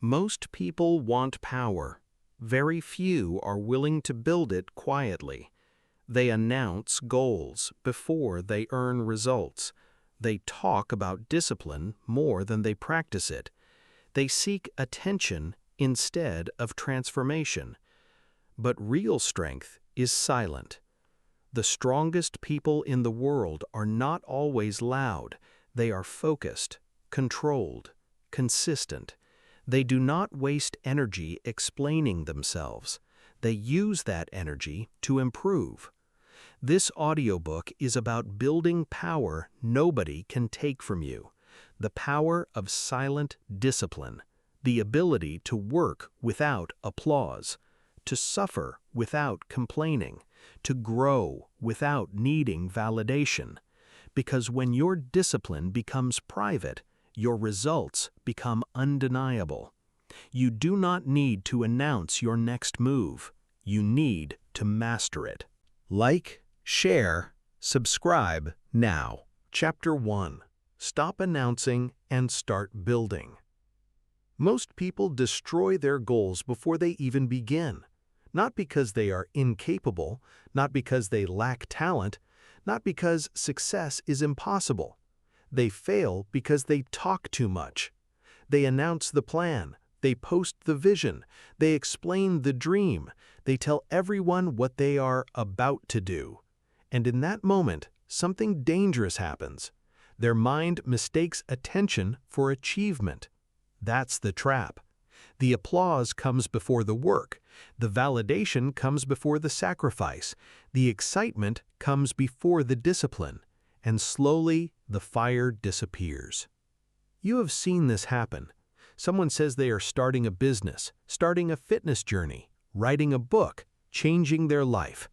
Most people want power. Very few are willing to build it quietly. They announce goals before they earn results. They talk about discipline more than they practice it. They seek attention instead of transformation. But real strength is silent. The strongest people in the world are not always loud. They are focused, controlled, consistent. They do not waste energy explaining themselves. They use that energy to improve. This audiobook is about building power nobody can take from you. The power of silent discipline. The ability to work without applause. To suffer without complaining. To grow without needing validation. Because when your discipline becomes private, your results become undeniable. You do not need to announce your next move. You need to master it. Like, share, subscribe now. Chapter 1. Stop announcing and start building. Most people destroy their goals before they even begin. Not because they are incapable, not because they lack talent, not because success is impossible. They fail because they talk too much. They announce the plan, they post the vision, they explain the dream, they tell everyone what they are about to do. And in that moment, something dangerous happens. Their mind mistakes attention for achievement. That's the trap. The applause comes before the work. The validation comes before the sacrifice. The excitement comes before the discipline. And slowly, the fire disappears. You have seen this happen. Someone says they are starting a business, starting a fitness journey, writing a book, changing their life.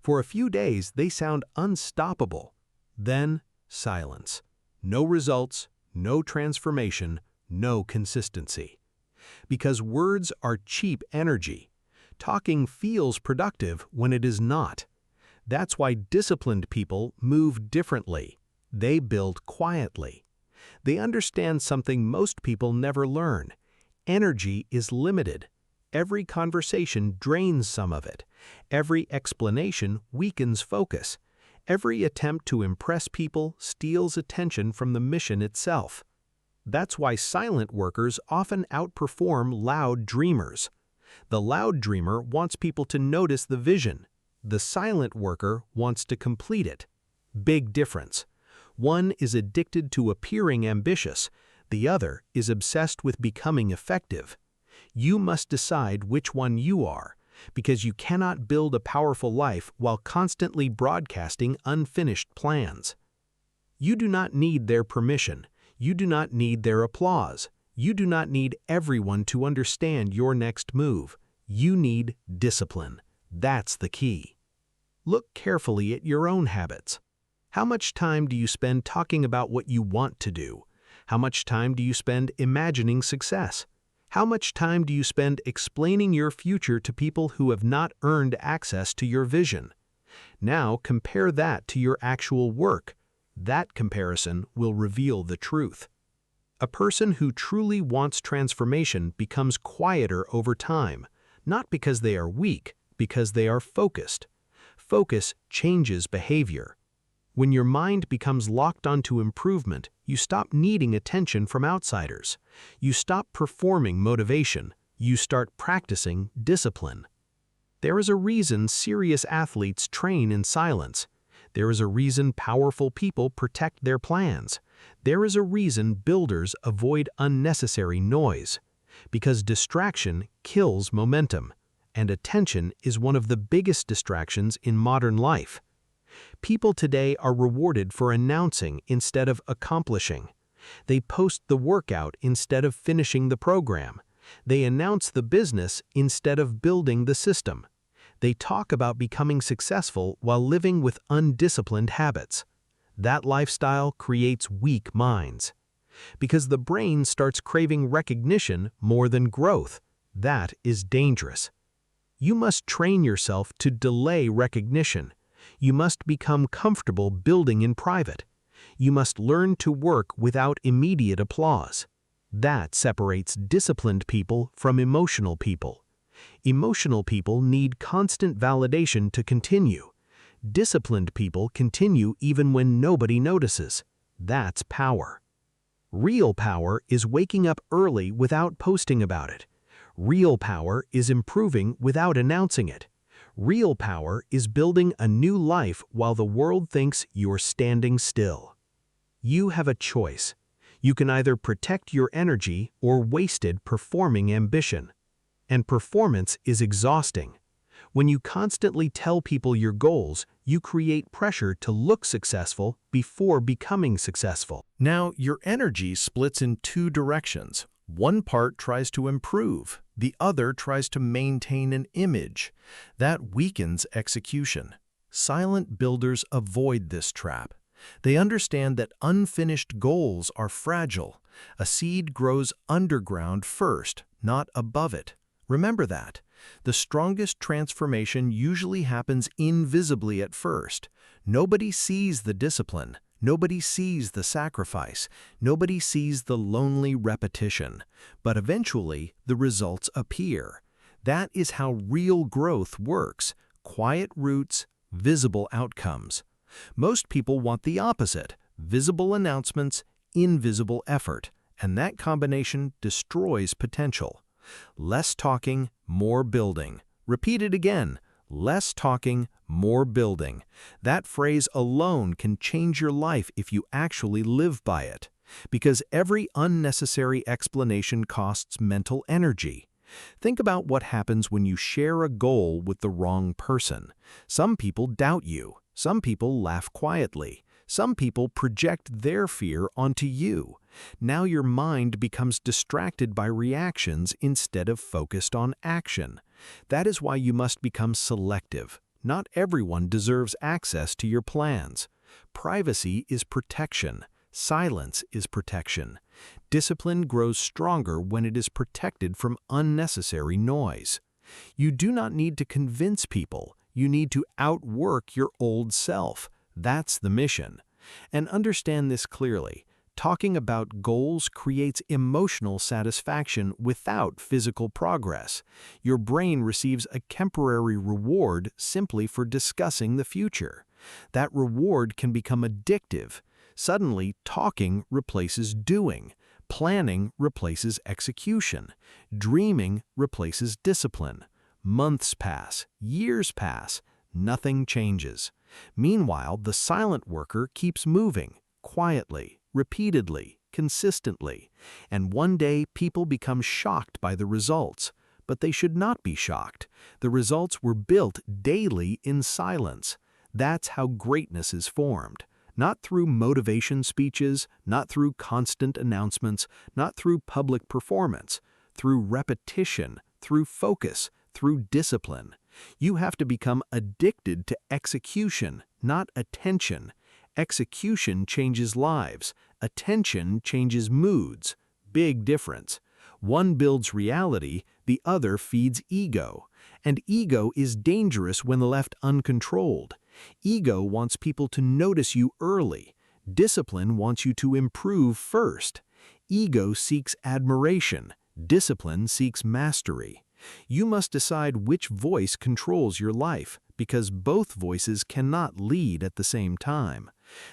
For a few days, they sound unstoppable. Then, silence. No results, no transformation, no consistency. Because words are cheap energy. Talking feels productive when it is not. That's why disciplined people move differently. They build quietly. They understand something most people never learn. Energy is limited. Every conversation drains some of it. Every explanation weakens focus. Every attempt to impress people steals attention from the mission itself. That's why silent workers often outperform loud dreamers. The loud dreamer wants people to notice the vision. The silent worker wants to complete it. Big difference. One is addicted to appearing ambitious. The other is obsessed with becoming effective. You must decide which one you are, because you cannot build a powerful life while constantly broadcasting unfinished plans. You do not need their permission. You do not need their applause. You do not need everyone to understand your next move. You need discipline. That's the key. Look carefully at your own habits. How much time do you spend talking about what you want to do? How much time do you spend imagining success? How much time do you spend explaining your future to people who have not earned access to your vision? Now compare that to your actual work. That comparison will reveal the truth. A person who truly wants transformation becomes quieter over time, not because they are weak, because they are focused. Focus changes behavior. When your mind becomes locked onto improvement, you stop needing attention from outsiders. You stop performing motivation. You start practicing discipline. There is a reason serious athletes train in silence. There is a reason powerful people protect their plans. There is a reason builders avoid unnecessary noise. Because distraction kills momentum, and attention is one of the biggest distractions in modern life. People today are rewarded for announcing instead of accomplishing. They post the workout instead of finishing the program. They announce the business instead of building the system. They talk about becoming successful while living with undisciplined habits. That lifestyle creates weak minds. Because the brain starts craving recognition more than growth. That is dangerous. You must train yourself to delay recognition. You must become comfortable building in private. You must learn to work without immediate applause. That separates disciplined people from emotional people. Emotional people need constant validation to continue. Disciplined people continue even when nobody notices. That's power. Real power is waking up early without posting about it. Real power is improving without announcing it. Real power is building a new life while the world thinks you're standing still. You have a choice. You can either protect your energy or waste it performing ambition. And performance is exhausting. When you constantly tell people your goals, you create pressure to look successful before becoming successful. Now, your energy splits in two directions. One part tries to improve, the other tries to maintain an image. That weakens execution. Silent builders avoid this trap. They understand that unfinished goals are fragile. A seed grows underground first, not above it. Remember that. The strongest transformation usually happens invisibly at first. Nobody sees the discipline. Nobody sees the sacrifice. Nobody sees the lonely repetition. But eventually, the results appear. That is how real growth works. Quiet roots, visible outcomes. Most people want the opposite. Visible announcements, invisible effort. And that combination destroys potential. Less talking, more building. Repeat it again. Less talking, more building. That phrase alone can change your life if you actually live by it. Because every unnecessary explanation costs mental energy. Think about what happens when you share a goal with the wrong person. Some people doubt you. Some people laugh quietly. Some people project their fear onto you. Now your mind becomes distracted by reactions instead of focused on action. That is why you must become selective. Not everyone deserves access to your plans. Privacy is protection. Silence is protection. Discipline grows stronger when it is protected from unnecessary noise. You do not need to convince people. You need to outwork your old self. That's the mission. And understand this clearly. Talking about goals creates emotional satisfaction without physical progress. Your brain receives a temporary reward simply for discussing the future. That reward can become addictive. Suddenly, talking replaces doing. Planning replaces execution. Dreaming replaces discipline. Months pass, years pass, nothing changes. Meanwhile, the silent worker keeps moving, quietly, repeatedly, consistently. And one day, people become shocked by the results. But they should not be shocked. The results were built daily in silence. That's how greatness is formed. Not through motivation speeches, not through constant announcements, not through public performance, through repetition, through focus, through discipline. You have to become addicted to execution, not attention. Execution changes lives. Attention changes moods. Big difference. One builds reality, the other feeds ego. And ego is dangerous when left uncontrolled. Ego wants people to notice you early. Discipline wants you to improve first. Ego seeks admiration. Discipline seeks mastery. You must decide which voice controls your life, because both voices cannot lead at the same time.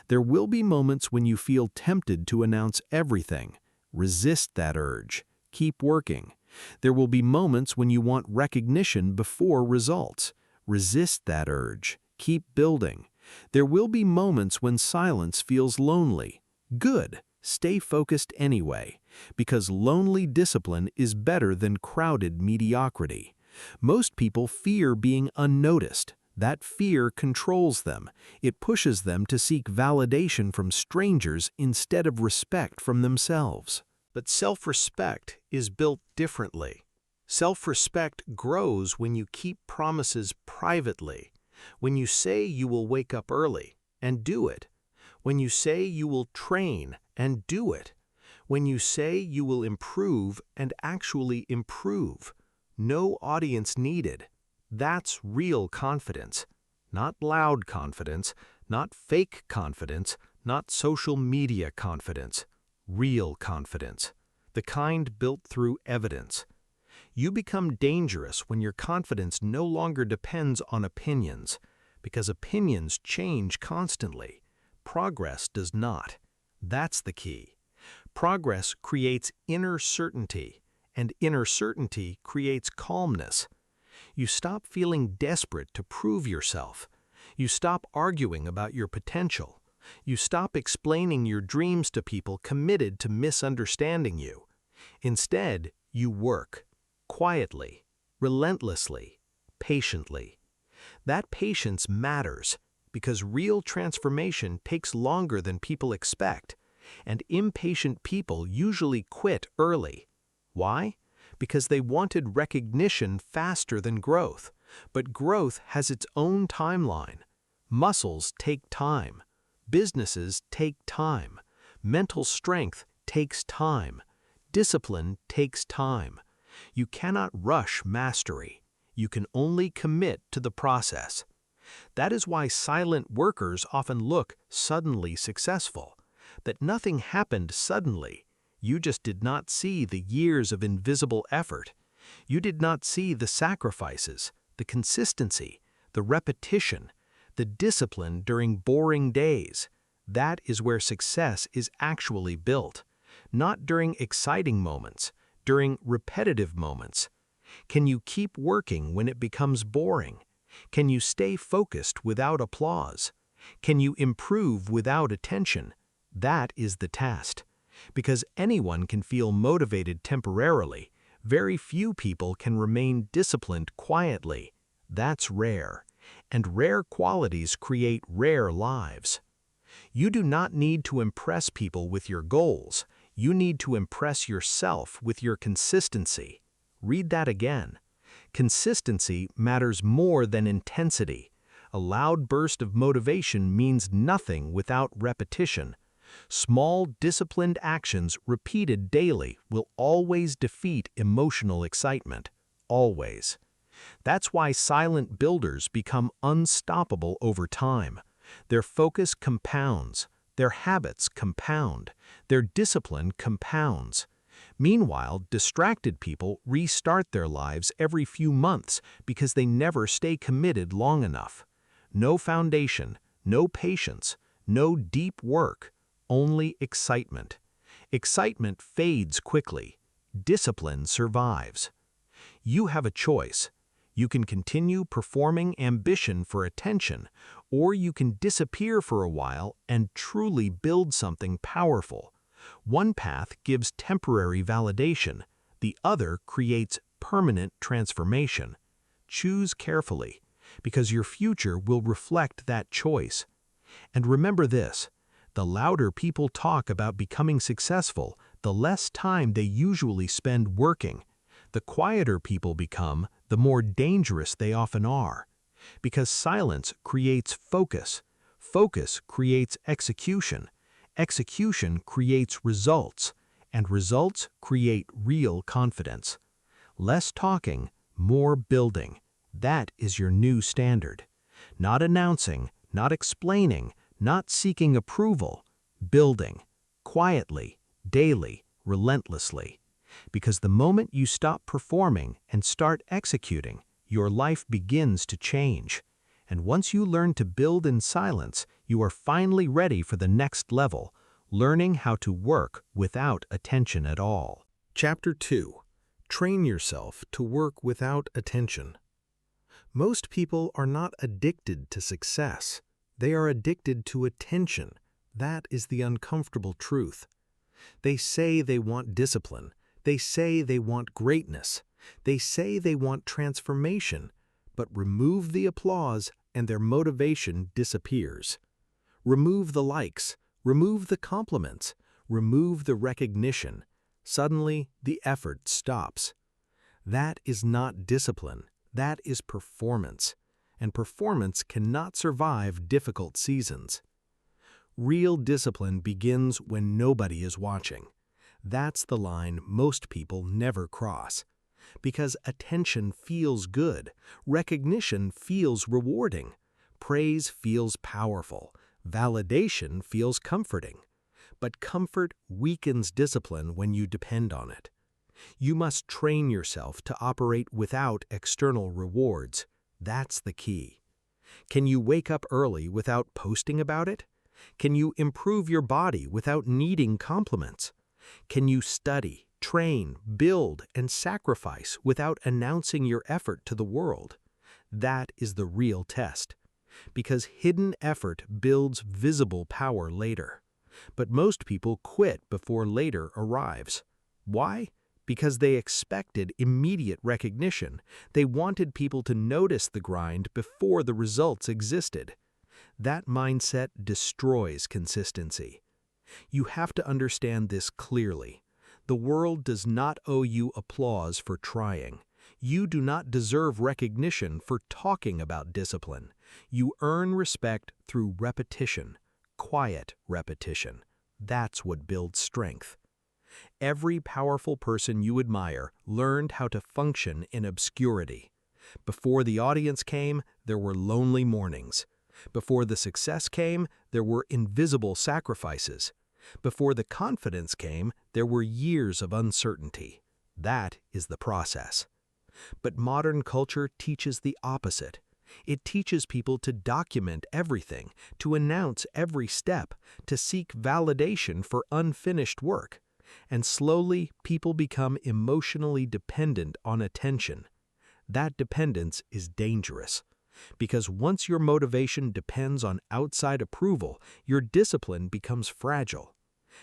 There will be moments when you feel tempted to announce everything. Resist that urge. Keep working. There will be moments when you want recognition before results. Resist that urge. Keep building. There will be moments when silence feels lonely. Good. Stay focused anyway, because lonely discipline is better than crowded mediocrity. Most people fear being unnoticed. That fear controls them. It pushes them to seek validation from strangers instead of respect from themselves. But self-respect is built differently. Self-respect grows when you keep promises privately. When you say you will wake up early and do it. When you say you will train and do it. When you say you will improve and actually improve. No audience needed. That's real confidence. Not loud confidence, not fake confidence, not social media confidence. Real confidence. the kind built through evidence. You become dangerous when your confidence no longer depends on opinions, because opinions change constantly. Progress does not. That's the key. Progress creates inner certainty, and inner certainty creates calmness. You stop feeling desperate to prove yourself. You stop arguing about your potential. You stop explaining your dreams to people committed to misunderstanding you. Instead, you work, quietly, relentlessly, patiently. That patience matters because real transformation takes longer than people expect, and impatient people usually quit early. Why? Because they wanted recognition faster than growth, but growth has its own timeline. Muscles take time. Businesses take time. Mental strength takes time. Discipline takes time. You cannot rush mastery. You can only commit to the process. That is why silent workers often look suddenly successful. That nothing happened suddenly. You just did not see the years of invisible effort. You did not see the sacrifices, the consistency, the repetition, the discipline during boring days. That is where success is actually built. Not during exciting moments, during repetitive moments. Can you keep working when it becomes boring? Can you stay focused without applause? Can you improve without attention? That is the test. Because anyone can feel motivated temporarily, very few people can remain disciplined quietly. That's rare. And rare qualities create rare lives. You do not need to impress people with your goals. You need to impress yourself with your consistency. Read that again. Consistency matters more than intensity. A loud burst of motivation means nothing without repetition. Small, disciplined actions repeated daily will always defeat emotional excitement. Always. That's why silent builders become unstoppable over time. Their focus compounds. Their habits compound. Their discipline compounds. Meanwhile, distracted people restart their lives every few months because they never stay committed long enough. No foundation, no patience, no deep work, only excitement. Excitement fades quickly. Discipline survives. You have a choice. You can continue performing ambition for attention, or you can disappear for a while and truly build something powerful. One path gives temporary validation. The other creates permanent transformation. Choose carefully, because your future will reflect that choice. And remember this, the louder people talk about becoming successful, the less time they usually spend working. The quieter people become, the more dangerous they often are. Because silence creates focus. Focus creates execution. Execution creates results. And results create real confidence. Less talking, more building. That is your new standard. Not announcing, not explaining, not seeking approval. Building. Quietly, daily, relentlessly. Because the moment you stop performing and start executing, your life begins to change. And once you learn to build in silence, you are finally ready for the next level, learning how to work without attention at all. Chapter 2. Train yourself to work without attention. Most people are not addicted to success. They are addicted to attention. That is the uncomfortable truth. They say they want discipline. They say they want greatness. They say they want transformation, but remove the applause and their motivation disappears. Remove the likes, remove the compliments, remove the recognition. Suddenly, the effort stops. That is not discipline. That is performance. And performance cannot survive difficult seasons. Real discipline begins when nobody is watching. That's the line most people never cross. Because attention feels good, recognition feels rewarding, praise feels powerful, validation feels comforting. But comfort weakens discipline when you depend on it. You must train yourself to operate without external rewards. That's the key. Can you wake up early without posting about it? Can you improve your body without needing compliments? Can you study, train, build, and sacrifice without announcing your effort to the world? That is the real test. Because hidden effort builds visible power later. But most people quit before later arrives. Why? Because they expected immediate recognition. They wanted people to notice the grind before the results existed. That mindset destroys consistency. You have to understand this clearly. The world does not owe you applause for trying. You do not deserve recognition for talking about discipline. You earn respect through repetition, quiet repetition. That's what builds strength. Every powerful person you admire learned how to function in obscurity. Before the audience came, there were lonely mornings. Before the success came, there were invisible sacrifices. Before the confidence came, there were years of uncertainty. That is the process. But modern culture teaches the opposite. It teaches people to document everything, to announce every step, to seek validation for unfinished work. And slowly, people become emotionally dependent on attention. That dependence is dangerous. Because once your motivation depends on outside approval, your discipline becomes fragile.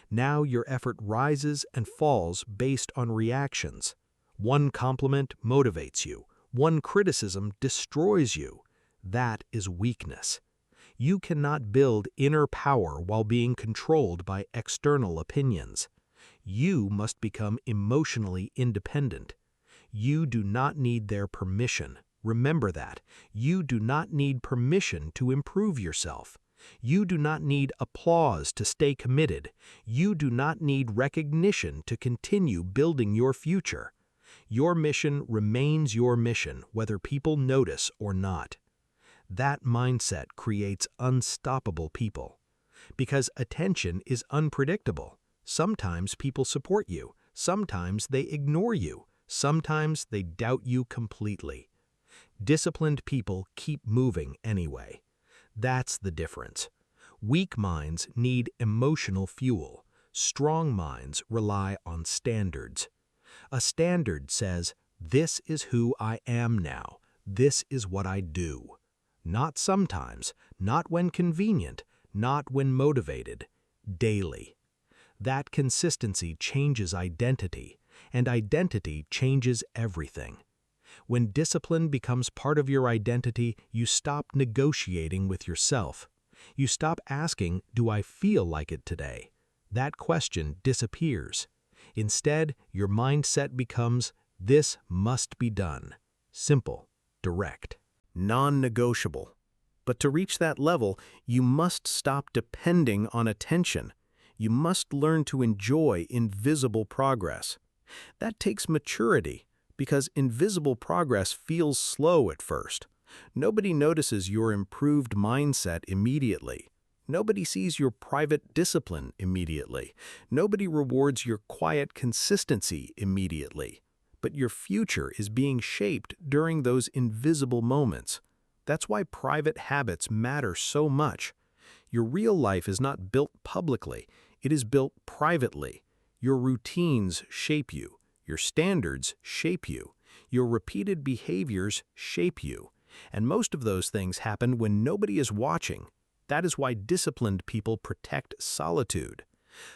Now your effort rises and falls based on reactions. One compliment motivates you. One criticism destroys you. That is weakness. You cannot build inner power while being controlled by external opinions. You must become emotionally independent. You do not need their permission. Remember that. You do not need permission to improve yourself. You do not need applause to stay committed. You do not need recognition to continue building your future. Your mission remains your mission, whether people notice or not. That mindset creates unstoppable people. Because attention is unpredictable. Sometimes people support you. Sometimes they ignore you. Sometimes they doubt you completely. Disciplined people keep moving anyway. That's the difference. Weak minds need emotional fuel. Strong minds rely on standards. A standard says, this is who I am now. This is what I do. Not sometimes, not when convenient, not when motivated. Daily. That consistency changes identity, and identity changes everything. When discipline becomes part of your identity, you stop negotiating with yourself. You stop asking, do I feel like it today? That question disappears. Instead, your mindset becomes, this must be done. Simple, direct, non-negotiable. But to reach that level, you must stop depending on attention. You must learn to enjoy invisible progress. That takes maturity, because invisible progress feels slow at first. Nobody notices your improved mindset immediately. Nobody sees your private discipline immediately. Nobody rewards your quiet consistency immediately. But your future is being shaped during those invisible moments. That's why private habits matter so much. Your real life is not built publicly. It is built privately. Your routines shape you. Your standards shape you. Your repeated behaviors shape you. And most of those things happen when nobody is watching. That is why disciplined people protect solitude.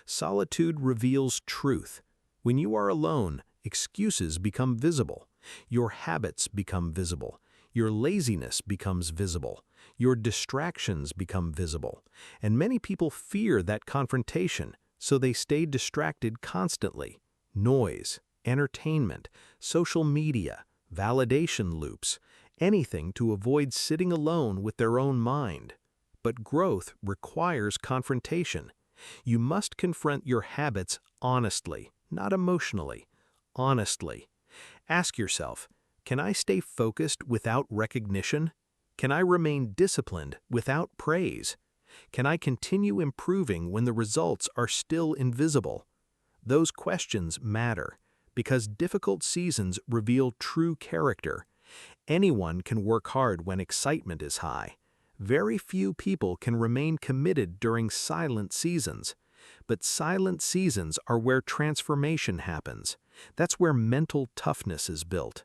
Solitude reveals truth. When you are alone, excuses become visible. Your habits become visible. Your laziness becomes visible. Your distractions become visible. And many people fear that confrontation, so they stay distracted constantly. Noise, entertainment, social media, validation loops, anything to avoid sitting alone with their own mind. But growth requires confrontation. You must confront your habits honestly, not emotionally. Honestly. Ask yourself, can I stay focused without recognition? Can I remain disciplined without praise? Can I continue improving when the results are still invisible? Those questions matter because difficult seasons reveal true character. Anyone can work hard when excitement is high. Very few people can remain committed during silent seasons. But silent seasons are where transformation happens. That's where mental toughness is built.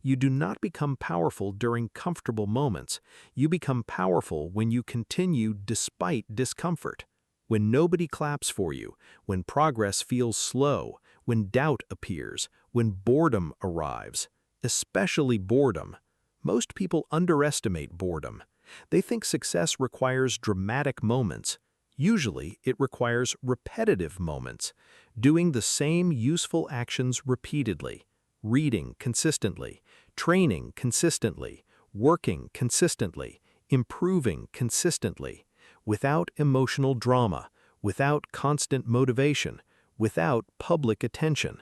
You do not become powerful during comfortable moments. You become powerful when you continue despite discomfort. When nobody claps for you, when progress feels slow, when doubt appears, when boredom arrives. Especially boredom. Most people underestimate boredom. They think success requires dramatic moments. Usually, it requires repetitive moments, doing the same useful actions repeatedly, reading consistently, training consistently, working consistently, improving consistently, without emotional drama, without constant motivation, without public attention.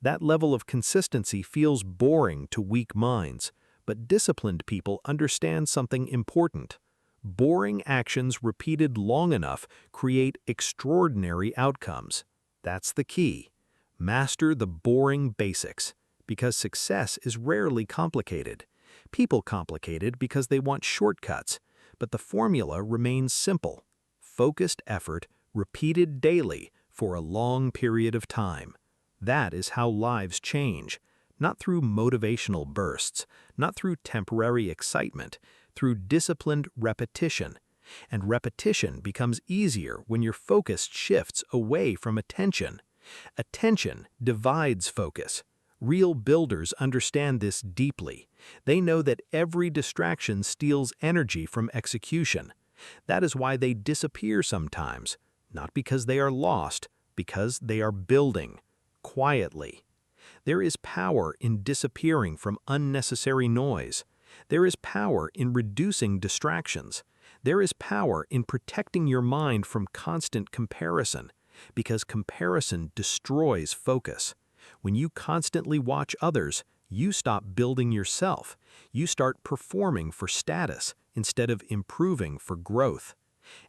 That level of consistency feels boring to weak minds, but disciplined people understand something important. Boring actions repeated long enough create extraordinary outcomes. That's the key. Master the boring basics, because success is rarely complicated. People complicate it because they want shortcuts, but the formula remains simple. Focused effort, repeated daily for a long period of time. That is how lives change, not through motivational bursts, not through temporary excitement, through disciplined repetition. And repetition becomes easier when your focus shifts away from attention. Attention divides focus. Real builders understand this deeply. They know that every distraction steals energy from execution. That is why they disappear sometimes, not because they are lost, because they are building, quietly. There is power in disappearing from unnecessary noise. There is power in reducing distractions. There is power in protecting your mind from constant comparison, because comparison destroys focus. When you constantly watch others, you stop building yourself. You start performing for status instead of improving for growth.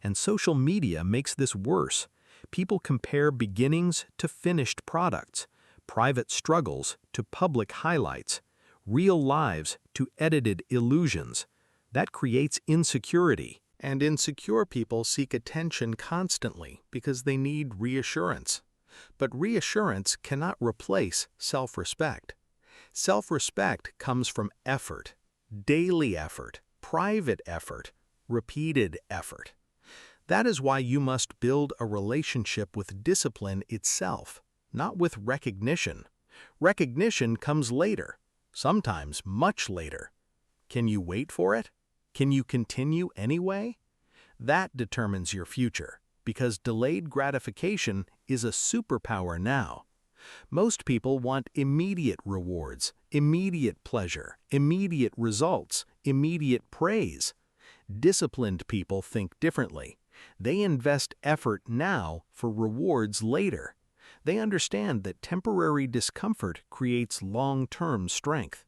And social media makes this worse. People compare beginnings to finished products, private struggles to public highlights, real lives to edited illusions. That creates insecurity. And insecure people seek attention constantly because they need reassurance. But reassurance cannot replace self-respect. Self-respect comes from effort, daily effort, private effort, repeated effort. That is why you must build a relationship with discipline itself, not with recognition. Recognition comes later, sometimes much later. Can you wait for it? Can you continue anyway? That determines your future, because delayed gratification is a superpower now. Most people want immediate rewards, immediate pleasure, immediate results, immediate praise. Disciplined people think differently. They invest effort now for rewards later. They understand that temporary discomfort creates long-term strength.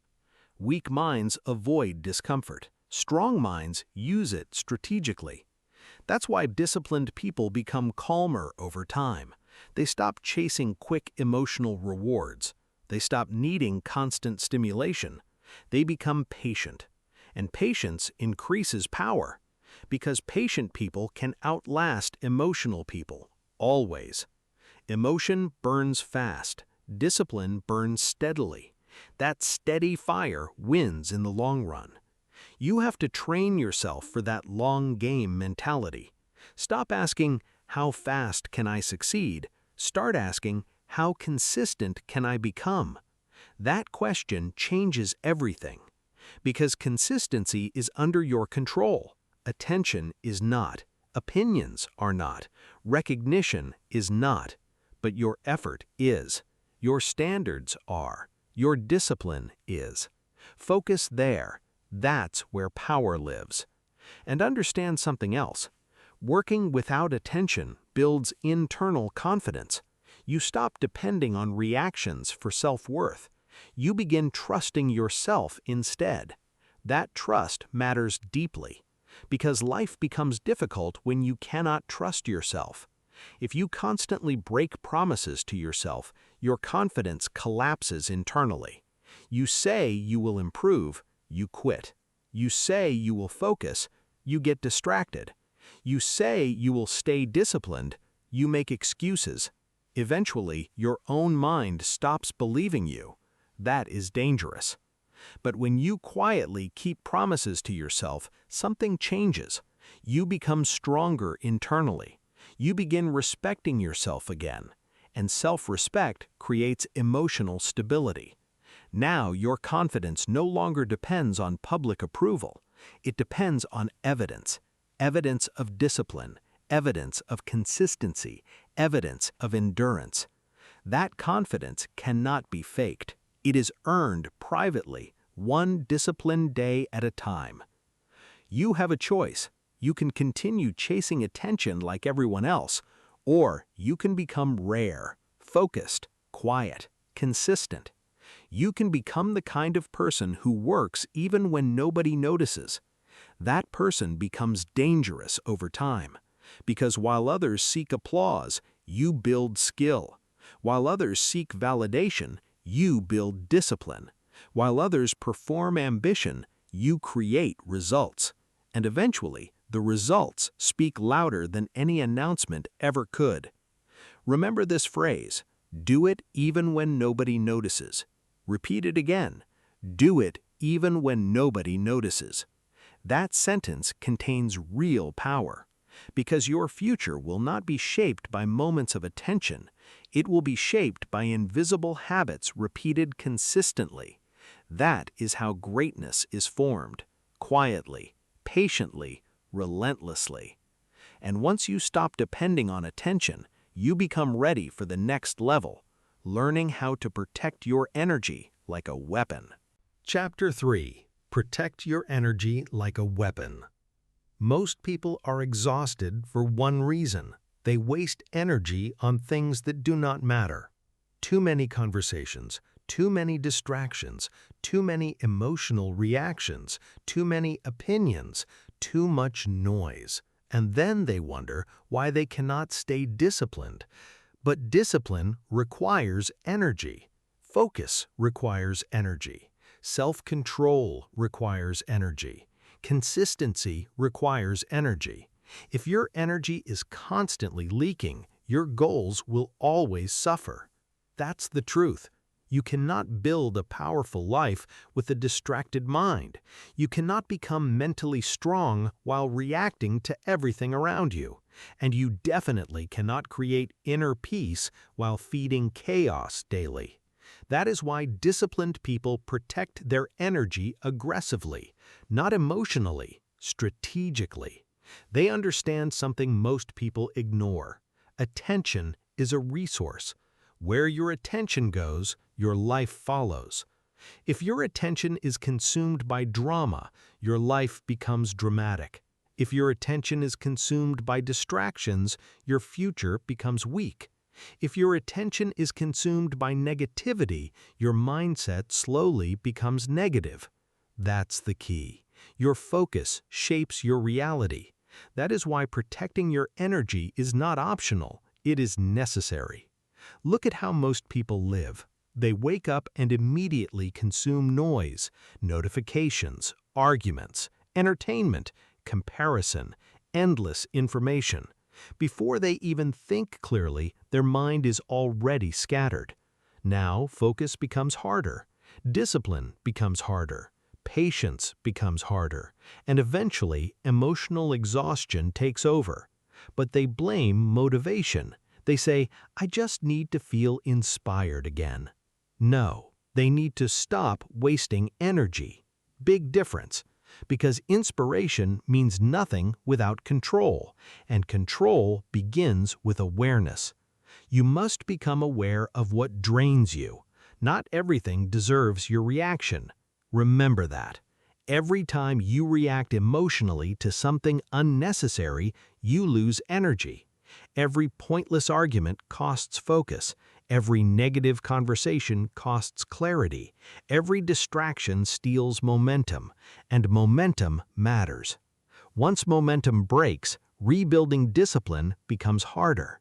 Weak minds avoid discomfort. Strong minds use it strategically. That's why disciplined people become calmer over time. They stop chasing quick emotional rewards. They stop needing constant stimulation. They become patient. And patience increases power, because patient people can outlast emotional people, always. Emotion burns fast. Discipline burns steadily. That steady fire wins in the long run. You have to train yourself for that long game mentality. Stop asking, how fast can I succeed? Start asking, how consistent can I become? That question changes everything. Because consistency is under your control. Attention is not. Opinions are not. Recognition is not. But your effort is. Your standards are. Your discipline is. Focus there. That's where power lives. And understand something else. Working without attention builds internal confidence. You stop depending on reactions for self-worth. You begin trusting yourself instead. That trust matters deeply. because life becomes difficult when you cannot trust yourself. If you constantly break promises to yourself, your confidence collapses internally. You say you will improve, you quit. You say you will focus, you get distracted. You say you will stay disciplined, you make excuses. Eventually, your own mind stops believing you. That is dangerous. But when you quietly keep promises to yourself, something changes. You become stronger internally. You begin respecting yourself again, and self-respect creates emotional stability. Now your confidence no longer depends on public approval. It depends on evidence. Evidence of discipline, evidence of consistency, evidence of endurance. That confidence cannot be faked. It is earned privately, one disciplined day at a time. You have a choice. You can continue chasing attention like everyone else, or you can become rare, focused, quiet, consistent. You can become the kind of person who works even when nobody notices. That person becomes dangerous over time, because while others seek applause, you build skill. While others seek validation, you build discipline. While others perform ambition, you create results. And eventually, the results speak louder than any announcement ever could. Remember this phrase, do it even when nobody notices. Repeat it again, do it even when nobody notices. That sentence contains real power, because your future will not be shaped by moments of attention. It will be shaped by invisible habits repeated consistently. That is how greatness is formed, quietly, patiently, relentlessly. And once you stop depending on attention, you become ready for the next level, learning how to protect your energy like a weapon. Chapter 3. Protect your energy like a weapon. Most people are exhausted for one reason. They waste energy on things that do not matter. Too many conversations, too many distractions, too many emotional reactions, too many opinions, too much noise. And then they wonder why they cannot stay disciplined. But discipline requires energy. Focus requires energy. Self-control requires energy. Consistency requires energy. If your energy is constantly leaking, your goals will always suffer. That's the truth. You cannot build a powerful life with a distracted mind. You cannot become mentally strong while reacting to everything around you. And you definitely cannot create inner peace while feeding chaos daily. That is why disciplined people protect their energy aggressively, not emotionally, strategically. They understand something most people ignore. Attention is a resource. Where your attention goes, your life follows. If your attention is consumed by drama, your life becomes dramatic. If your attention is consumed by distractions, your future becomes weak. If your attention is consumed by negativity, your mindset slowly becomes negative. That's the key. Your focus shapes your reality. That is why protecting your energy is not optional, it is necessary. Look at how most people live. They wake up and immediately consume noise, notifications, arguments, entertainment, comparison, endless information. Before they even think clearly, their mind is already scattered. Now, focus becomes harder. Discipline becomes harder. Patience becomes harder. And eventually, emotional exhaustion takes over. But they blame motivation. They say, I just need to feel inspired again. No, they need to stop wasting energy. Big difference. Because inspiration means nothing without control, and control begins with awareness. You must become aware of what drains you. Not everything deserves your reaction. Remember that. Every time you react emotionally to something unnecessary, you lose energy. Every pointless argument costs focus. Every negative conversation costs clarity. Every distraction steals momentum, and momentum matters. Once momentum breaks, rebuilding discipline becomes harder.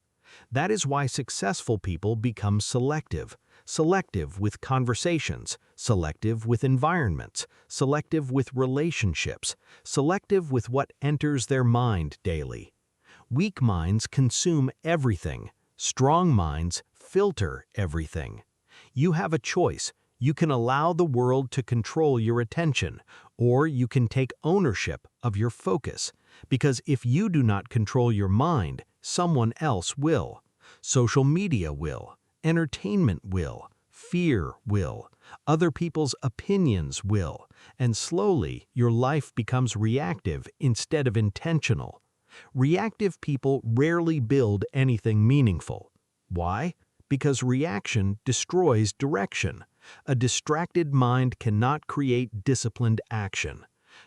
That is why successful people become selective. Selective with conversations, selective with environments, selective with relationships, selective with what enters their mind daily. Weak minds consume everything. Strong minds filter everything. You have a choice. You can allow the world to control your attention, or you can take ownership of your focus. Because if you do not control your mind, someone else will. Social media will. Entertainment will. Fear will. Other people's opinions will. And slowly, your life becomes reactive instead of intentional. Reactive people rarely build anything meaningful. Why? Because reaction destroys direction. A distracted mind cannot create disciplined action.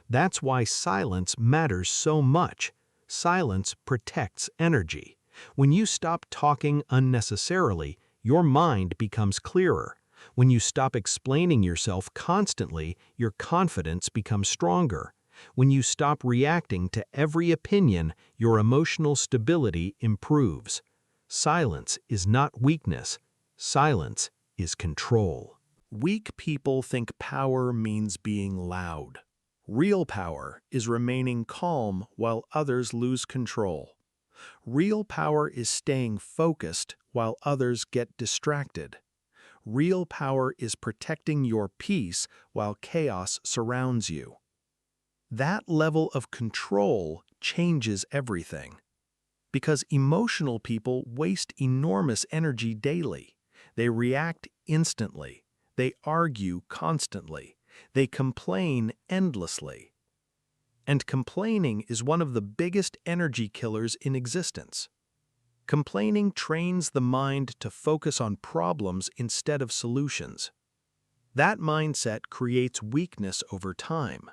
That's why silence matters so much. Silence protects energy. When you stop talking unnecessarily, your mind becomes clearer. When you stop explaining yourself constantly, your confidence becomes stronger. When you stop reacting to every opinion, your emotional stability improves. Silence is not weakness. Silence is control. Weak people think power means being loud. Real power is remaining calm while others lose control. Real power is staying focused while others get distracted. Real power is protecting your peace while chaos surrounds you. That level of control changes everything. Because emotional people waste enormous energy daily. They react instantly. They argue constantly. They complain endlessly. And complaining is one of the biggest energy killers in existence. Complaining trains the mind to focus on problems instead of solutions. That mindset creates weakness over time.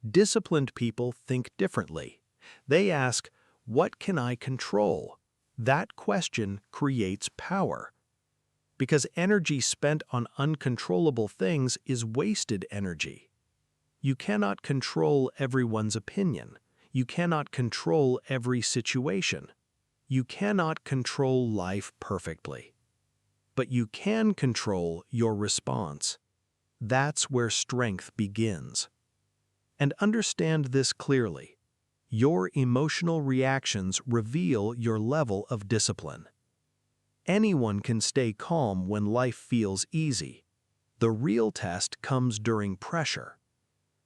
Disciplined people think differently. They ask, "What can I control?" That question creates power. Because energy spent on uncontrollable things is wasted energy. You cannot control everyone's opinion. You cannot control every situation. You cannot control life perfectly. But you can control your response. That's where strength begins. And understand this clearly. Your emotional reactions reveal your level of discipline. Anyone can stay calm when life feels easy. The real test comes during pressure.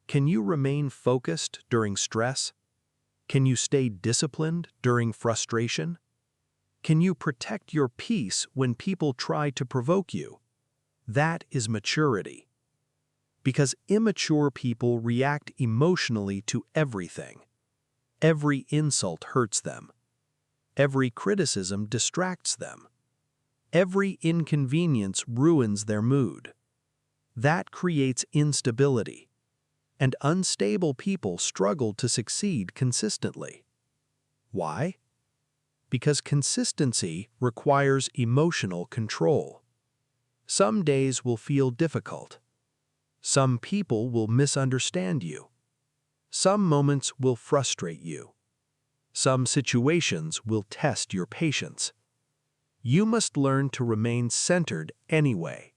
Can you remain focused during stress? Can you stay disciplined during frustration? Can you protect your peace when people try to provoke you? That is maturity. Because immature people react emotionally to everything. Every insult hurts them. Every criticism distracts them. Every inconvenience ruins their mood. That creates instability. And unstable people struggle to succeed consistently. Why? Because consistency requires emotional control. Some days will feel difficult. Some people will misunderstand you. Some moments will frustrate you. Some situations will test your patience. You must learn to remain centered anyway.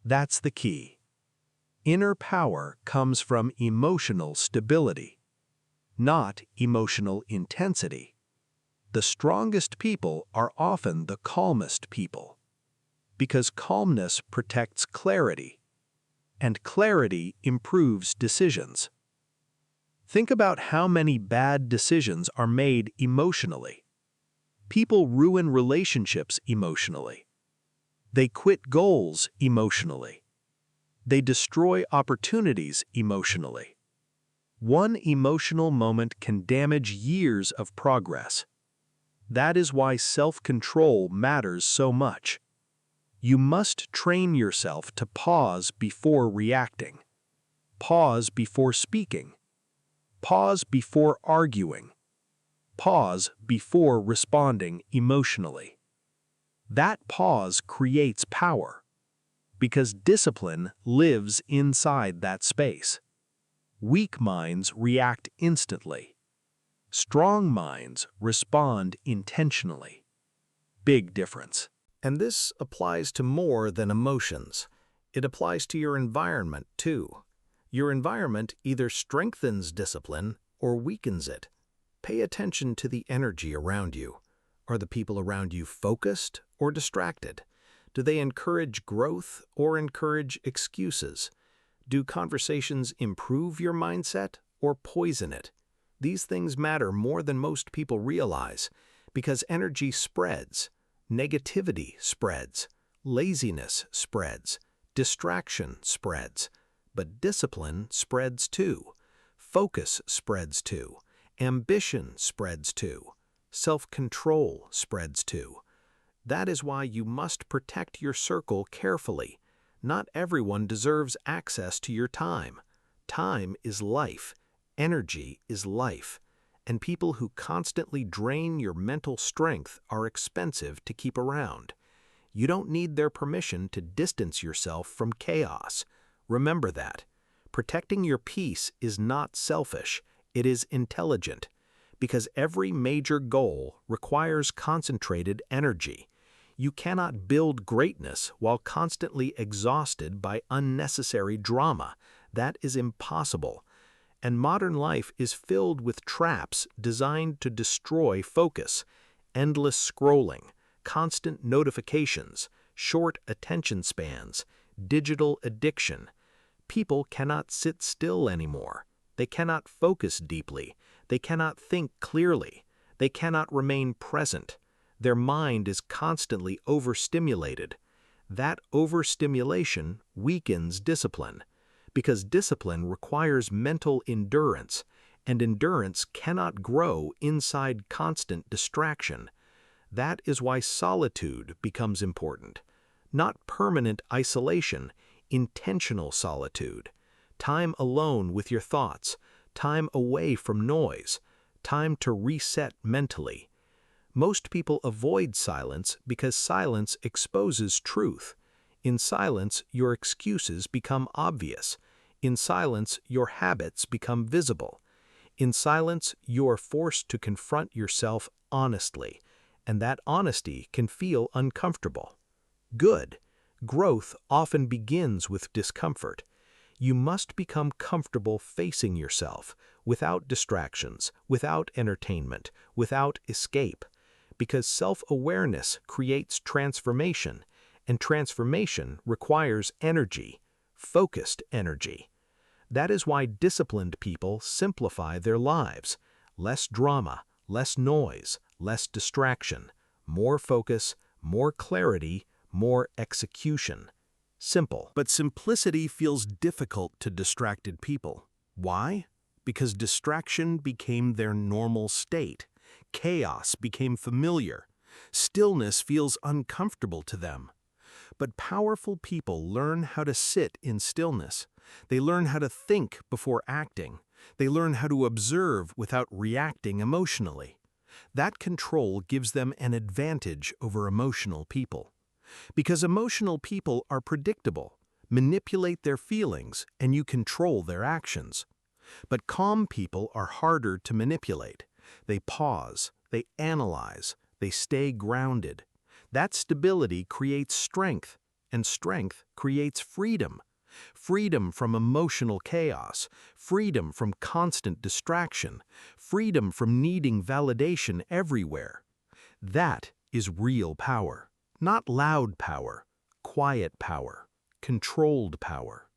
That's the key. Inner power comes from emotional stability, not emotional intensity. The strongest people are often the calmest people. Because calmness protects clarity, and clarity improves decisions. Think about how many bad decisions are made emotionally. People ruin relationships emotionally. They quit goals emotionally. They destroy opportunities emotionally. One emotional moment can damage years of progress. That is why self-control matters so much. You must train yourself to pause before reacting. Pause before speaking. Pause before arguing. Pause before responding emotionally. That pause creates power, because discipline lives inside that space. Weak minds react instantly. Strong minds respond intentionally. Big difference. And this applies to more than emotions. It applies to your environment, too. Your environment either strengthens discipline or weakens it. Pay attention to the energy around you. Are the people around you focused or distracted? Do they encourage growth or encourage excuses? Do conversations improve your mindset or poison it? These things matter more than most people realize because energy spreads, negativity spreads, laziness spreads, distraction spreads, but discipline spreads too. Focus spreads too. Ambition spreads too. Self-control spreads too. That is why you must protect your circle carefully. Not everyone deserves access to your time. Time is life. Energy is life. And people who constantly drain your mental strength are expensive to keep around. You don't need their permission to distance yourself from chaos. Remember that. Protecting your peace is not selfish. It is intelligent. Because every major goal requires concentrated energy. You cannot build greatness while constantly exhausted by unnecessary drama. That is impossible. And modern life is filled with traps designed to destroy focus. Endless scrolling, constant notifications, short attention spans, digital addiction. People cannot sit still anymore. They cannot focus deeply. They cannot think clearly. They cannot remain present. Their mind is constantly overstimulated. That overstimulation weakens discipline, because discipline requires mental endurance, and endurance cannot grow inside constant distraction. That is why solitude becomes important. Not permanent isolation, intentional solitude. Time alone with your thoughts, time away from noise, time to reset mentally. Most people avoid silence because silence exposes truth. In silence, your excuses become obvious. In silence, your habits become visible. In silence, you are forced to confront yourself honestly, and that honesty can feel uncomfortable. Good. Growth often begins with discomfort. You must become comfortable facing yourself, without distractions, without entertainment, without escape. Because self-awareness creates transformation, and transformation requires energy, focused energy. That is why disciplined people simplify their lives. Less drama, less noise, less distraction, more focus, more clarity, more execution. Simple. But simplicity feels difficult to distracted people. Why? Because distraction became their normal state. Chaos became familiar. Stillness feels uncomfortable to them. But powerful people learn how to sit in stillness. They learn how to think before acting. They learn how to observe without reacting emotionally. That control gives them an advantage over emotional people. Because emotional people are predictable, manipulate their feelings, and you control their actions. But calm people are harder to manipulate. They pause, they analyze, they stay grounded. That stability creates strength, and strength creates freedom. Freedom from emotional chaos, freedom from constant distraction, freedom from needing validation everywhere. That is real power. Not loud power, quiet power, controlled power.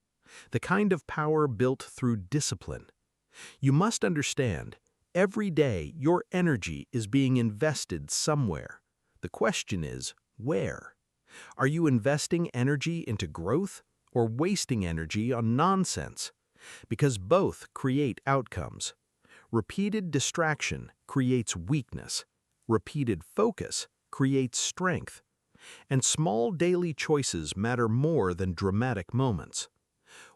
The kind of power built through discipline. You must understand, every day your energy is being invested somewhere. The question is, where? Are you investing energy into growth or wasting energy on nonsense? Because both create outcomes. Repeated distraction creates weakness. Repeated focus creates strength. And small daily choices matter more than dramatic moments.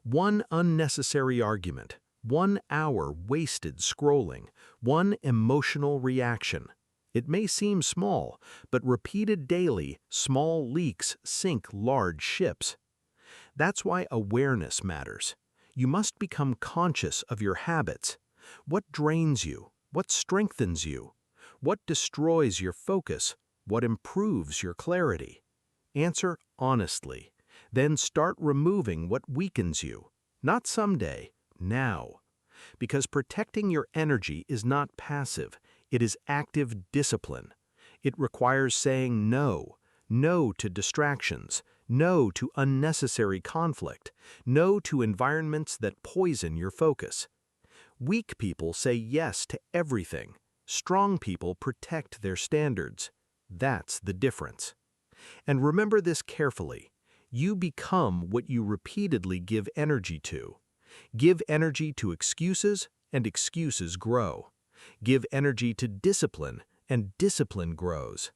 One unnecessary argument, 1 hour wasted scrolling, one emotional reaction. It may seem small, but repeated daily, small leaks sink large ships. That's why awareness matters. You must become conscious of your habits. What drains you? What strengthens you? What destroys your focus? What improves your clarity? Answer honestly. Then start removing what weakens you. Not someday, now. Because protecting your energy is not passive, it is active discipline. It requires saying no. No to distractions. No to unnecessary conflict. No to environments that poison your focus. Weak people say yes to everything. Strong people protect their standards. That's the difference. And remember this carefully. You become what you repeatedly give energy to. Give energy to excuses, and excuses grow. Give energy to discipline, and discipline grows.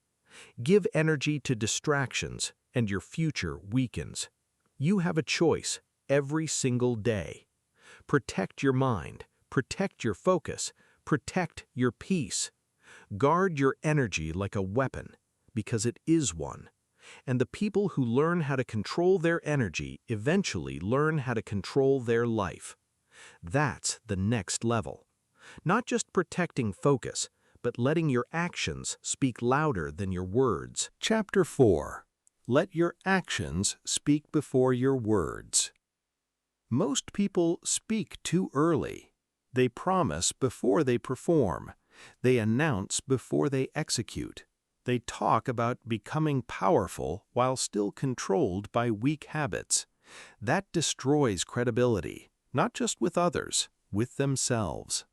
Give energy to distractions, and your future weakens. You have a choice every single day. Protect your mind, protect your focus, protect your peace. Guard your energy like a weapon, because it is one. And the people who learn how to control their energy eventually learn how to control their life. That's the next level. Not just protecting focus, but letting your actions speak louder than your words. Chapter 4. Let your actions speak before your words. Most people speak too early. They promise before they perform. They announce before they execute. They talk about becoming powerful while still controlled by weak habits. That destroys credibility, not just with others, with themselves.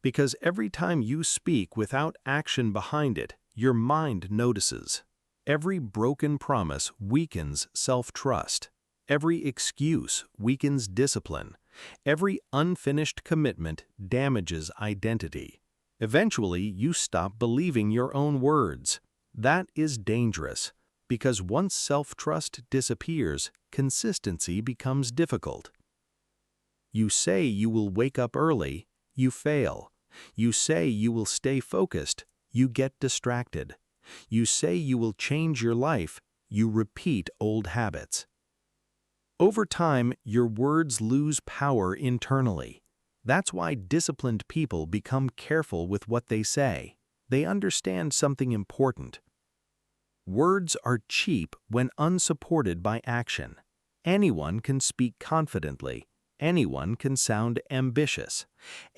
Because every time you speak without action behind it, your mind notices. Every broken promise weakens self-trust. Every excuse weakens discipline. Every unfinished commitment damages identity. Eventually, you stop believing your own words. That is dangerous, because once self-trust disappears, consistency becomes difficult. You say you will wake up early, you fail. You say you will stay focused, you get distracted. You say you will change your life, you repeat old habits. Over time, your words lose power internally. That's why disciplined people become careful with what they say. They understand something important. Words are cheap when unsupported by action. Anyone can speak confidently. Anyone can sound ambitious.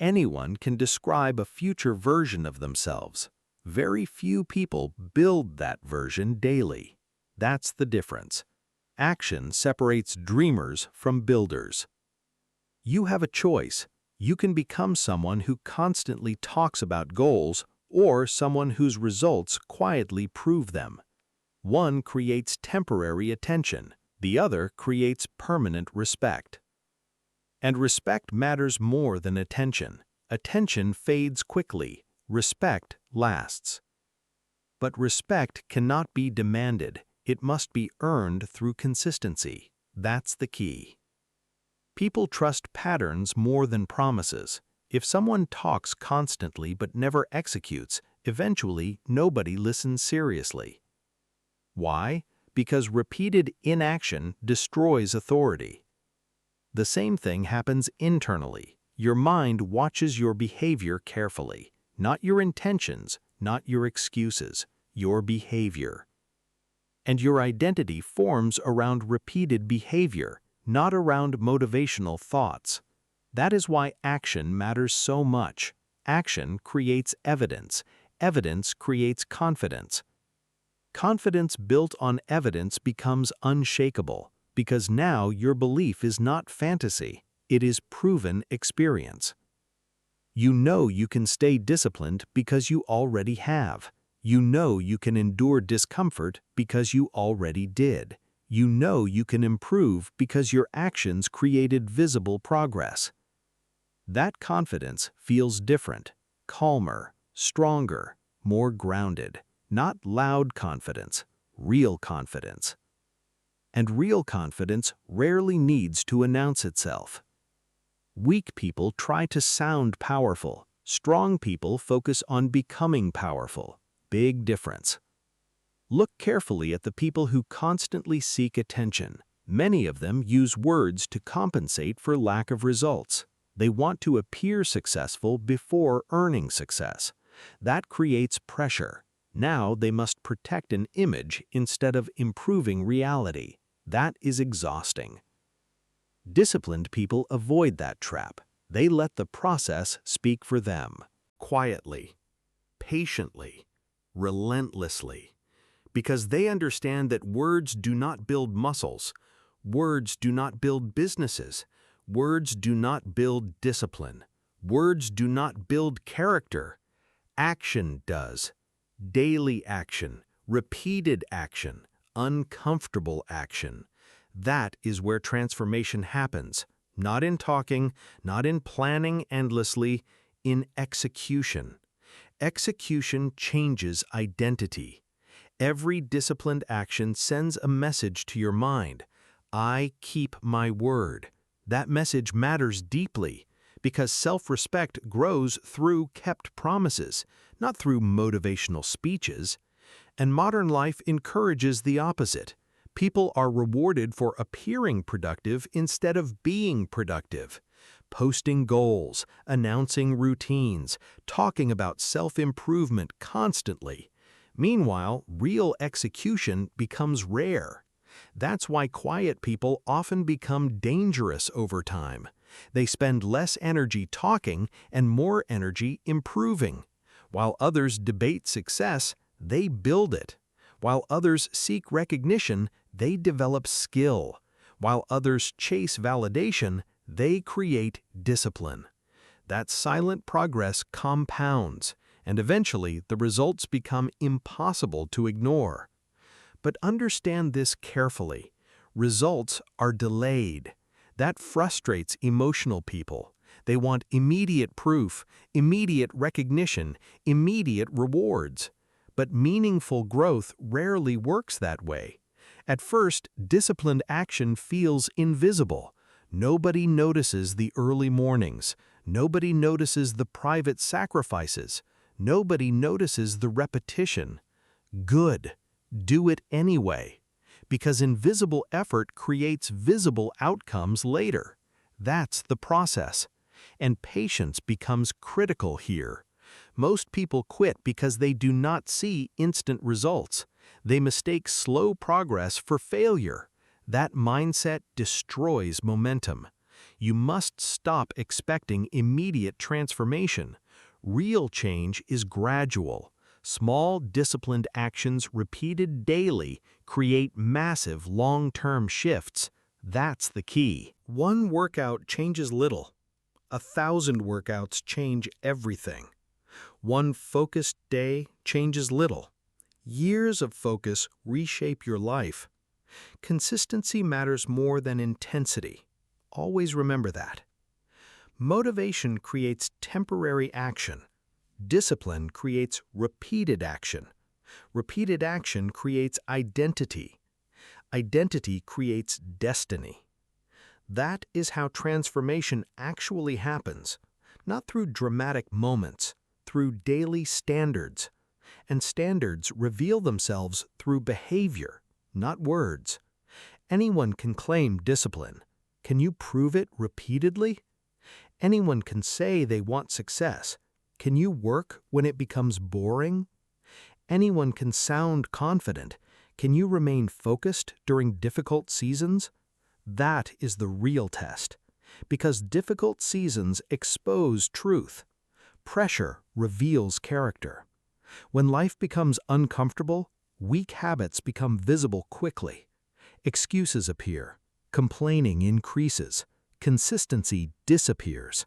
Anyone can describe a future version of themselves. Very few people build that version daily. That's the difference. Action separates dreamers from builders. You have a choice. You can become someone who constantly talks about goals or someone whose results quietly prove them. One creates temporary attention. The other creates permanent respect. And respect matters more than attention. Attention fades quickly. Respect lasts. But respect cannot be demanded. It must be earned through consistency. That's the key. People trust patterns more than promises. If someone talks constantly but never executes, eventually nobody listens seriously. Why? Because repeated inaction destroys authority. The same thing happens internally. Your mind watches your behavior carefully, not your intentions, not your excuses, your behavior. And your identity forms around repeated behavior, not around motivational thoughts. That is why action matters so much. Action creates evidence. Evidence creates confidence. Confidence built on evidence becomes unshakable, because now your belief is not fantasy, it is proven experience. You know you can stay disciplined because you already have. You know you can endure discomfort because you already did. You know you can improve because your actions created visible progress. That confidence feels different, calmer, stronger, more grounded. Not loud confidence, real confidence. And real confidence rarely needs to announce itself. Weak people try to sound powerful. Strong people focus on becoming powerful. Big difference. Look carefully at the people who constantly seek attention. Many of them use words to compensate for lack of results. They want to appear successful before earning success. That creates pressure. Now they must protect an image instead of improving reality. That is exhausting. Disciplined people avoid that trap. They let the process speak for them. Quietly, patiently, relentlessly. Because they understand that words do not build muscles. Words do not build businesses. Words do not build discipline. Words do not build character. Action does. Daily action, repeated action, uncomfortable action. That is where transformation happens. Not in talking, not in planning endlessly, in execution. Execution changes identity. Every disciplined action sends a message to your mind. I keep my word. That message matters deeply because self-respect grows through kept promises, not through motivational speeches. And modern life encourages the opposite. People are rewarded for appearing productive instead of being productive. Posting goals, announcing routines, talking about self-improvement constantly. Meanwhile, real execution becomes rare. That's why quiet people often become dangerous over time. They spend less energy talking and more energy improving. While others debate success, they build it. While others seek recognition, they develop skill. While others chase validation, they create discipline. That silent progress compounds, and eventually the results become impossible to ignore. But understand this carefully. Results are delayed. That frustrates emotional people. They want immediate proof, immediate recognition, immediate rewards. But meaningful growth rarely works that way. At first, disciplined action feels invisible. Nobody notices the early mornings. Nobody notices the private sacrifices. Nobody notices the repetition. Good. Do it anyway. Because invisible effort creates visible outcomes later. That's the process. And patience becomes critical here. Most people quit because they do not see instant results. They mistake slow progress for failure. That mindset destroys momentum. You must stop expecting immediate transformation. Real change is gradual. Small, disciplined actions repeated daily create massive long-term shifts. That's the key. One workout changes little. 1,000 workouts change everything. One focused day changes little. Years of focus reshape your life. Consistency matters more than intensity. Always remember that. Motivation creates temporary action. Discipline creates repeated action. Repeated action creates identity. Identity creates destiny. That is how transformation actually happens, not through dramatic moments, through daily standards. And standards reveal themselves through behavior, not words. Anyone can claim discipline. Can you prove it repeatedly? Anyone can say they want success. Can you work when it becomes boring? Anyone can sound confident. Can you remain focused during difficult seasons? That is the real test. Because difficult seasons expose truth. Pressure reveals character. When life becomes uncomfortable, weak habits become visible quickly. Excuses appear. Complaining increases. Consistency disappears.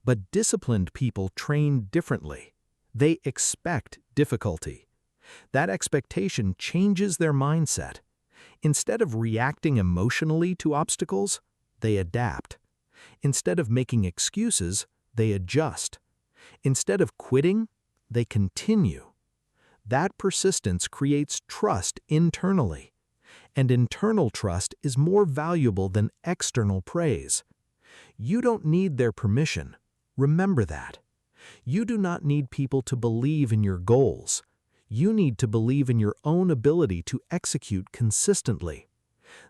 But disciplined people train differently. They expect difficulty. That expectation changes their mindset. Instead of reacting emotionally to obstacles, they adapt. Instead of making excuses, they adjust. Instead of quitting, they continue. That persistence creates trust internally. And internal trust is more valuable than external praise. You don't need their permission. Remember that. You do not need people to believe in your goals. You need to believe in your own ability to execute consistently.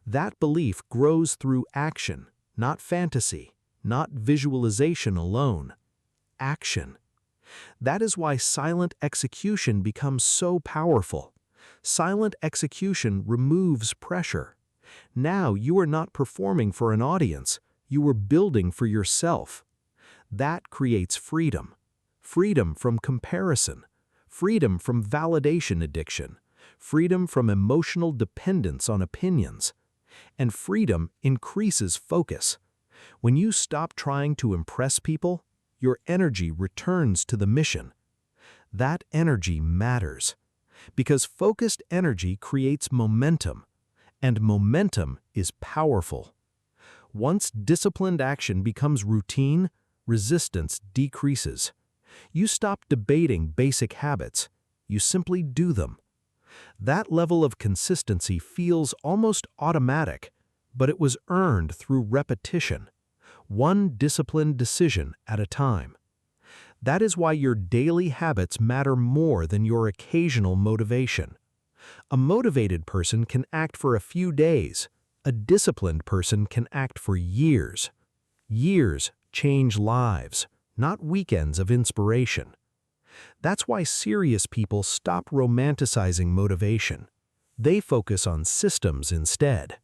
That belief grows through action, not fantasy, not visualization alone. Action. That is why silent execution becomes so powerful. Silent execution removes pressure. Now you are not performing for an audience, you are building for yourself. That creates freedom. Freedom from comparison. Freedom from validation addiction. Freedom from emotional dependence on opinions. And freedom increases focus. When you stop trying to impress people, your energy returns to the mission. That energy matters, because focused energy creates momentum, and momentum is powerful. Once disciplined action becomes routine, resistance decreases. You stop debating basic habits, you simply do them. That level of consistency feels almost automatic, but it was earned through repetition, one disciplined decision at a time. That is why your daily habits matter more than your occasional motivation. A motivated person can act for a few days. A disciplined person can act for years. Years change lives, not weekends of inspiration. That's why serious people stop romanticizing motivation. They focus on systems instead.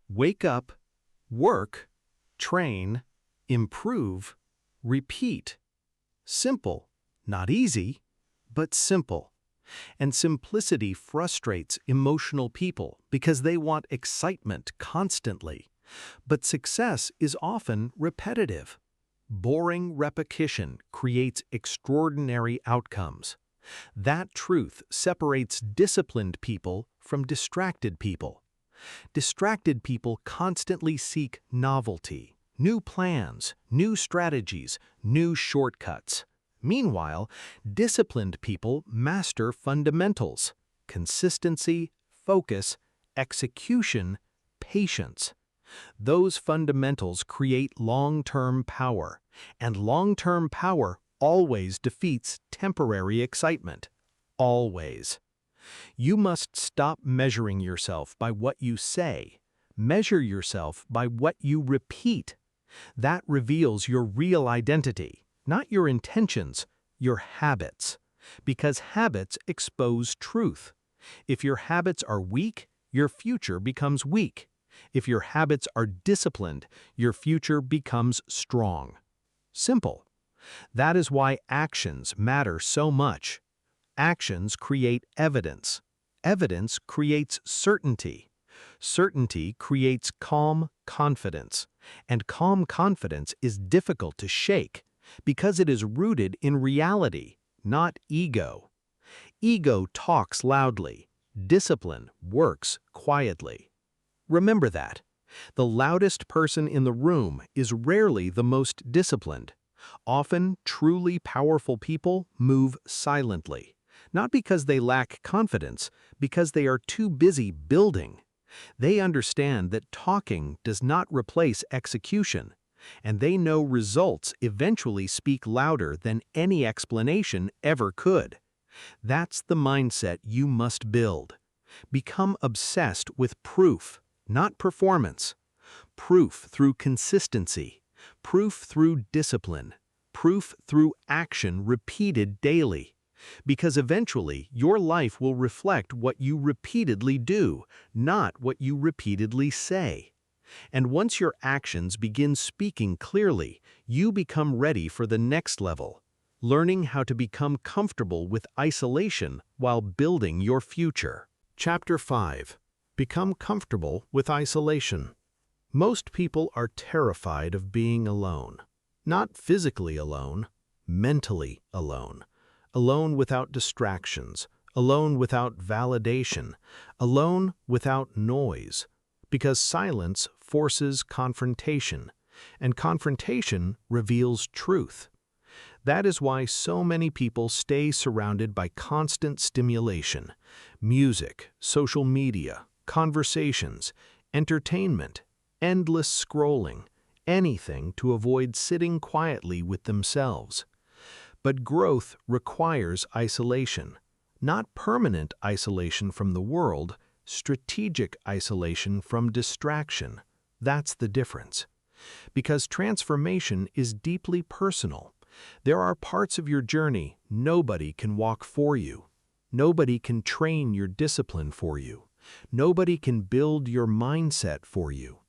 Wake up, work, train, improve, repeat. Simple, not easy, but simple. And simplicity frustrates emotional people because they want excitement constantly. But success is often repetitive. Boring repetition creates extraordinary outcomes. That truth separates disciplined people from distracted people. Distracted people constantly seek novelty, new plans, new strategies, new shortcuts. Meanwhile, disciplined people master fundamentals: consistency, focus, execution, patience. Those fundamentals create long-term power, and long-term power always defeats temporary excitement. Always. You must stop measuring yourself by what you say. Measure yourself by what you repeat. That reveals your real identity, not your intentions, your habits. Because habits expose truth. If your habits are weak, your future becomes weak. If your habits are disciplined, your future becomes strong. Simple. That is why actions matter so much. Actions create evidence. Evidence creates certainty. Certainty creates calm confidence. And calm confidence is difficult to shake because it is rooted in reality, not ego. Ego talks loudly. Discipline works quietly. Remember that. The loudest person in the room is rarely the most disciplined. Often, truly powerful people move silently, not because they lack confidence, because they are too busy building. They understand that talking does not replace execution, and they know results eventually speak louder than any explanation ever could. That's the mindset you must build. Become obsessed with proof, not performance. Proof through consistency. Proof through discipline. Proof through action repeated daily. Because eventually your life will reflect what you repeatedly do, not what you repeatedly say. And once your actions begin speaking clearly, you become ready for the next level, learning how to become comfortable with isolation while building your future. Chapter 5. Become comfortable with isolation. Most people are terrified of being alone. Not physically alone, mentally alone. Alone without distractions, alone without validation, alone without noise. Because silence forces confrontation, and confrontation reveals truth. That is why so many people stay surrounded by constant stimulation: music, social media, conversations, entertainment, endless scrolling, anything to avoid sitting quietly with themselves. But growth requires isolation, not permanent isolation from the world, strategic isolation from distraction. That's the difference. Because transformation is deeply personal. There are parts of your journey nobody can walk for you. Nobody can train your discipline for you. Nobody can build your mindset for you.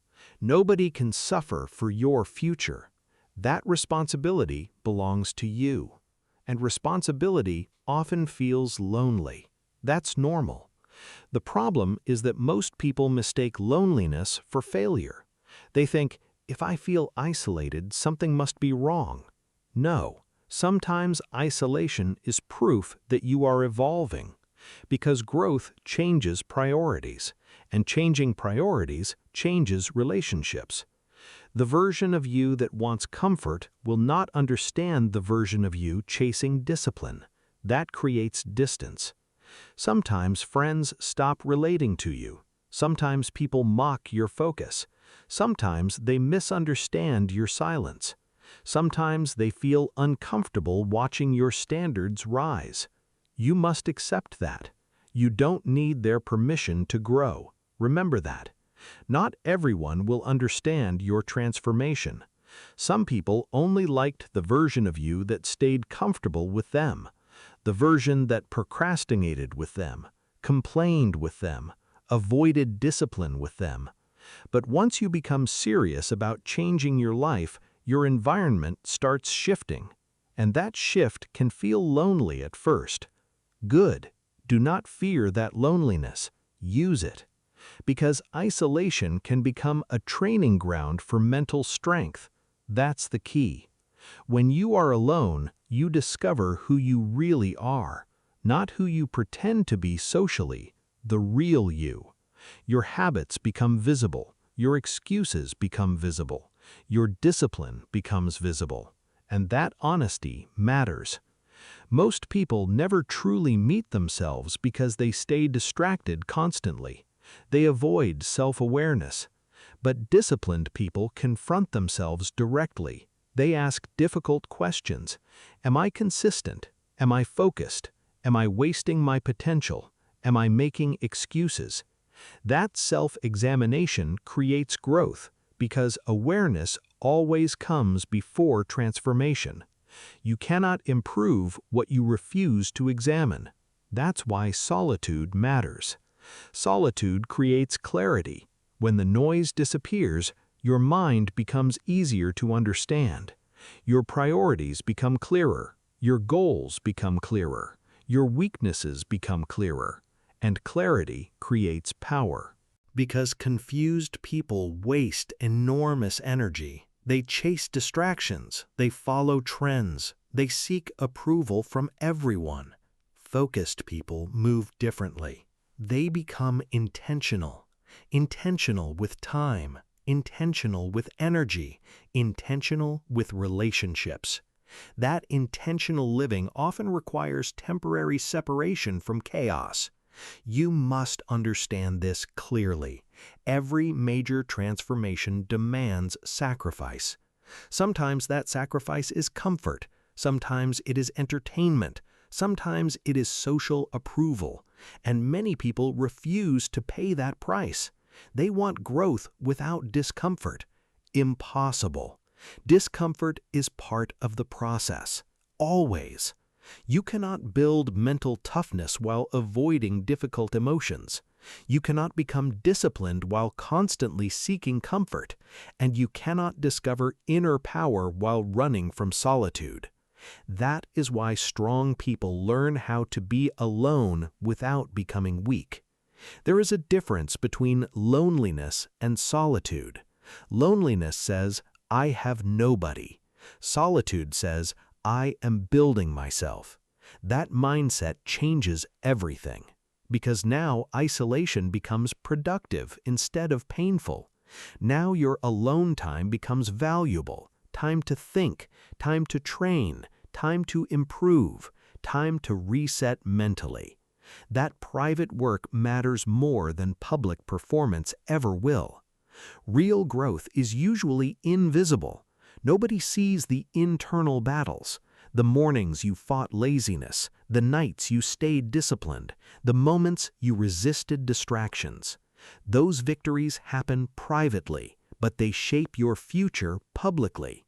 Nobody can suffer for your future. That responsibility belongs to you. And responsibility often feels lonely. That's normal. The problem is that most people mistake loneliness for failure. They think, if I feel isolated, something must be wrong. No, sometimes isolation is proof that you are evolving. Because growth changes priorities, and changing priorities changes relationships. The version of you that wants comfort will not understand the version of you chasing discipline. That creates distance. Sometimes friends stop relating to you. Sometimes people mock your focus. Sometimes they misunderstand your silence. Sometimes they feel uncomfortable watching your standards rise. You must accept that. You don't need their permission to grow. Remember that. Not everyone will understand your transformation. Some people only liked the version of you that stayed comfortable with them, the version that procrastinated with them, complained with them, avoided discipline with them. But once you become serious about changing your life, your environment starts shifting. And that shift can feel lonely at first. Good. Do not fear that loneliness. Use it. Because isolation can become a training ground for mental strength. That's the key. When you are alone, you discover who you really are, not who you pretend to be socially, the real you. Your habits become visible, your excuses become visible, your discipline becomes visible, and that honesty matters. Most people never truly meet themselves because they stay distracted constantly. They avoid self-awareness. But disciplined people confront themselves directly. They ask difficult questions. Am I consistent? Am I focused? Am I wasting my potential? Am I making excuses? That self-examination creates growth because awareness always comes before transformation. You cannot improve what you refuse to examine. That's why solitude matters. Solitude creates clarity. When the noise disappears, your mind becomes easier to understand. Your priorities become clearer. Your goals become clearer. Your weaknesses become clearer. And clarity creates power. Because confused people waste enormous energy. They chase distractions. They follow trends. They seek approval from everyone. Focused people move differently. They become intentional. Intentional with time. Intentional with energy. Intentional with relationships. That intentional living often requires temporary separation from chaos. You must understand this clearly. Every major transformation demands sacrifice. Sometimes that sacrifice is comfort. Sometimes it is entertainment. Sometimes it is social approval. And many people refuse to pay that price. They want growth without discomfort. Impossible. Discomfort is part of the process. Always. You cannot build mental toughness while avoiding difficult emotions. You cannot become disciplined while constantly seeking comfort, and you cannot discover inner power while running from solitude. That is why strong people learn how to be alone without becoming weak. There is a difference between loneliness and solitude. Loneliness says, I have nobody. Solitude says, I am building myself. That mindset changes everything. Because now isolation becomes productive instead of painful. Now your alone time becomes valuable. Time to think, time to train, time to improve, time to reset mentally. That private work matters more than public performance ever will. Real growth is usually invisible. Nobody sees the internal battles, the mornings you fought laziness, the nights you stayed disciplined, the moments you resisted distractions. Those victories happen privately, but they shape your future publicly.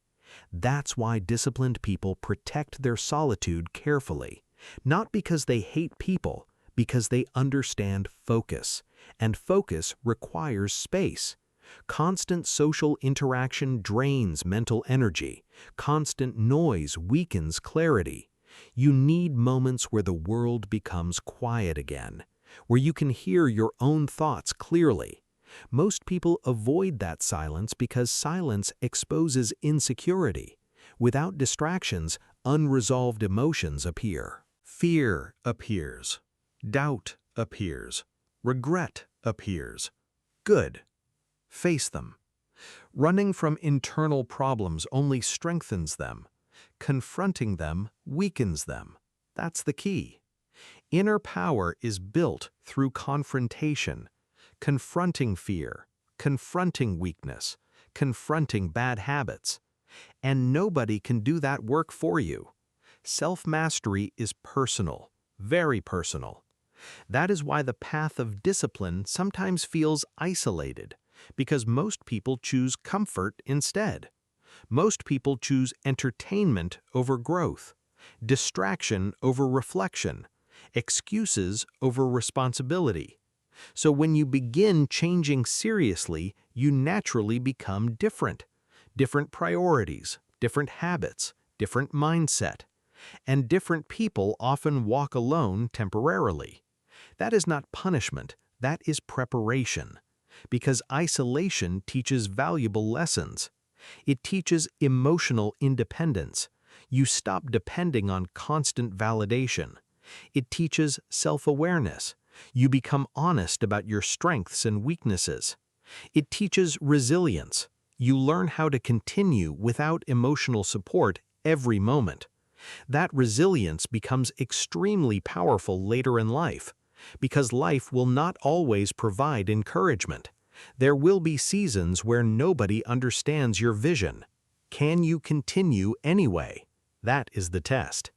That's why disciplined people protect their solitude carefully, not because they hate people, because they understand focus, and focus requires space. Constant social interaction drains mental energy. Constant noise weakens clarity. You need moments where the world becomes quiet again, where you can hear your own thoughts clearly. Most people avoid that silence because silence exposes insecurity. Without distractions, unresolved emotions appear. Fear appears. Doubt appears. Regret appears. Good. Face them. Running from internal problems only strengthens them. Confronting them weakens them. That's the key. Inner power is built through confrontation, confronting fear, confronting weakness, confronting bad habits. And nobody can do that work for you. Self-mastery is personal, very personal. That is why the path of discipline sometimes feels isolated, because most people choose comfort instead. Most people choose entertainment over growth, distraction over reflection, excuses over responsibility. So when you begin changing seriously, you naturally become different. Different priorities, different habits, different mindset. And different people often walk alone temporarily. That is not punishment, that is preparation. Because isolation teaches valuable lessons. It teaches emotional independence. You stop depending on constant validation. It teaches self-awareness. You become honest about your strengths and weaknesses. It teaches resilience. You learn how to continue without emotional support every moment. That resilience becomes extremely powerful later in life, because life will not always provide encouragement. There will be seasons where nobody understands your vision. Can you continue anyway? That is the test.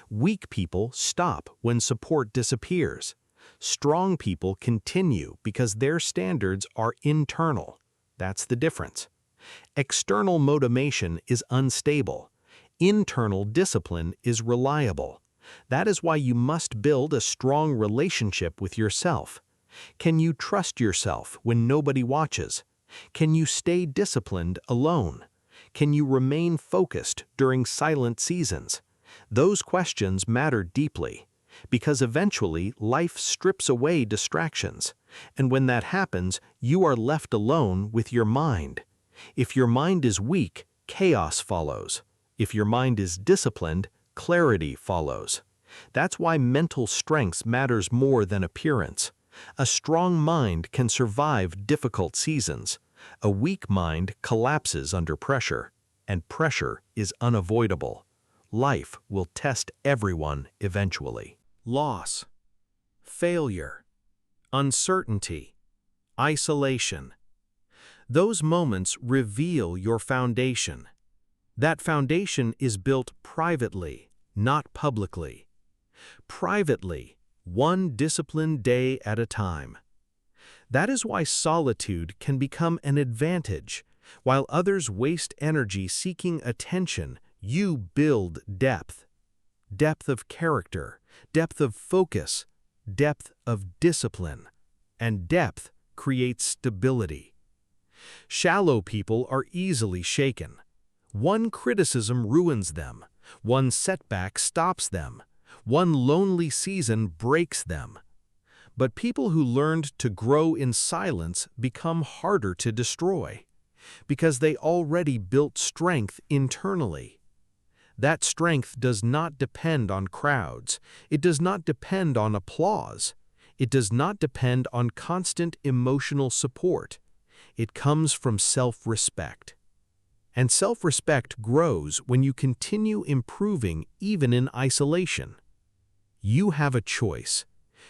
Weak people stop when support disappears. Strong people continue because their standards are internal. That's the difference. External motivation is unstable. Internal discipline is reliable. That is why you must build a strong relationship with yourself. Can you trust yourself when nobody watches? Can you stay disciplined alone? Can you remain focused during silent seasons? Those questions matter deeply, because eventually life strips away distractions, and when that happens, you are left alone with your mind. If your mind is weak, chaos follows. If your mind is disciplined, clarity follows. That's why mental strength matters more than appearance. A strong mind can survive difficult seasons. A weak mind collapses under pressure, and pressure is unavoidable. Life will test everyone eventually. Loss, failure, uncertainty, isolation. Those moments reveal your foundation. That foundation is built privately, not publicly. Privately, one disciplined day at a time. That is why solitude can become an advantage. While others waste energy seeking attention, you build depth. Depth of character, depth of focus, depth of discipline. And depth creates stability. Shallow people are easily shaken. One criticism ruins them. One setback stops them. One lonely season breaks them. But people who learned to grow in silence become harder to destroy, because they already built strength internally. That strength does not depend on crowds. It does not depend on applause. It does not depend on constant emotional support. It comes from self-respect. And self-respect grows when you continue improving even in isolation. You have a choice.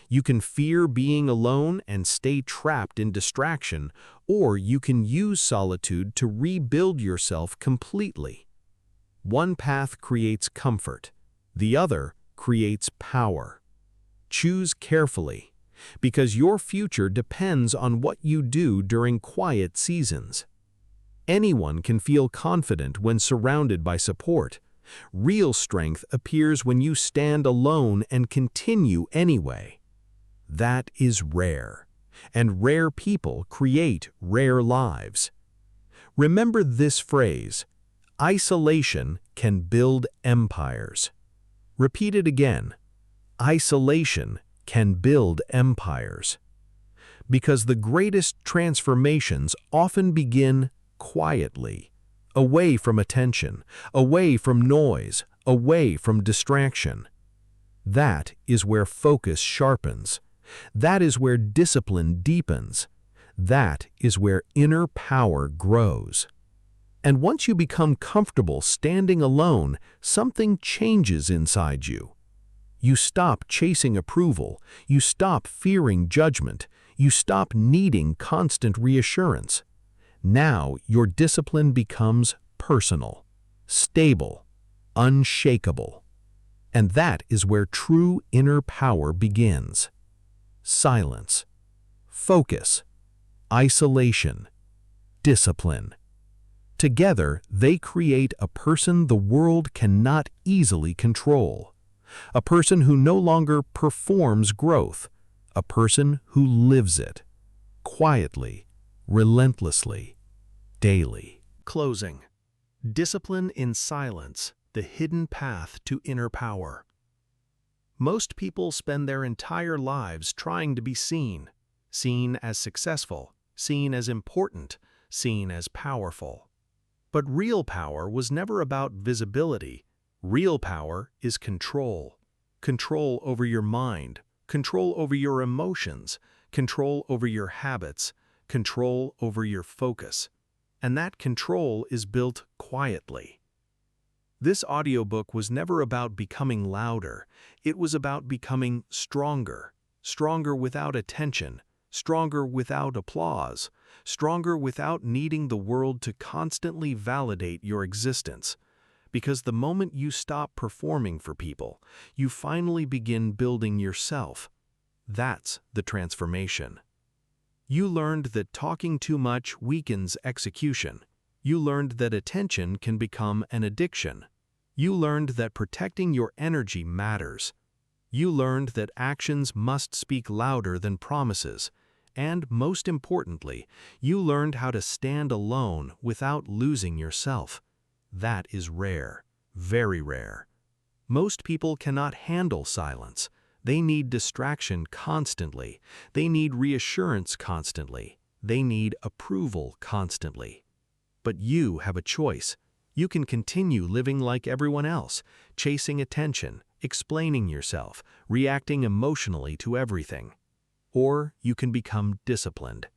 You can fear being alone and stay trapped in distraction, or you can use solitude to rebuild yourself completely. One path creates comfort. The other creates power. Choose carefully, because your future depends on what you do during quiet seasons. Anyone can feel confident when surrounded by support. Real strength appears when you stand alone and continue anyway. That is rare, and rare people create rare lives. Remember this phrase: isolation can build empires. Repeat it again: isolation can build empires. Because the greatest transformations often begin quietly, away from attention, away from noise, away from distraction. That is where focus sharpens. That is where discipline deepens. That is where inner power grows. And once you become comfortable standing alone, something changes inside you. You stop chasing approval. You stop fearing judgment. You stop needing constant reassurance. Now your discipline becomes personal, stable, unshakable. And that is where true inner power begins. Silence, focus, isolation, discipline. Together, they create a person the world cannot easily control. A person who no longer performs growth. A person who lives it. Quietly, relentlessly, daily. Closing. Discipline in silence, the hidden path to inner power. Most people spend their entire lives trying to be seen as successful, seen as important, seen as powerful. But real power was never about visibility. Real power is control. Control over your mind, control over your emotions, control over your habits, control over your focus. And that control is built quietly. This audiobook was never about becoming louder. It was about becoming stronger. Stronger without attention, stronger without applause, stronger without needing the world to constantly validate your existence. Because the moment you stop performing for people, you finally begin building yourself. That's the transformation. You learned that talking too much weakens execution. You learned that attention can become an addiction. You learned that protecting your energy matters. You learned that actions must speak louder than promises. And most importantly, you learned how to stand alone without losing yourself. That is rare, very rare. Most people cannot handle silence. They need distraction constantly. They need reassurance constantly. They need approval constantly. But you have a choice. You can continue living like everyone else, chasing attention, explaining yourself, reacting emotionally to everything. Or you can become disciplined,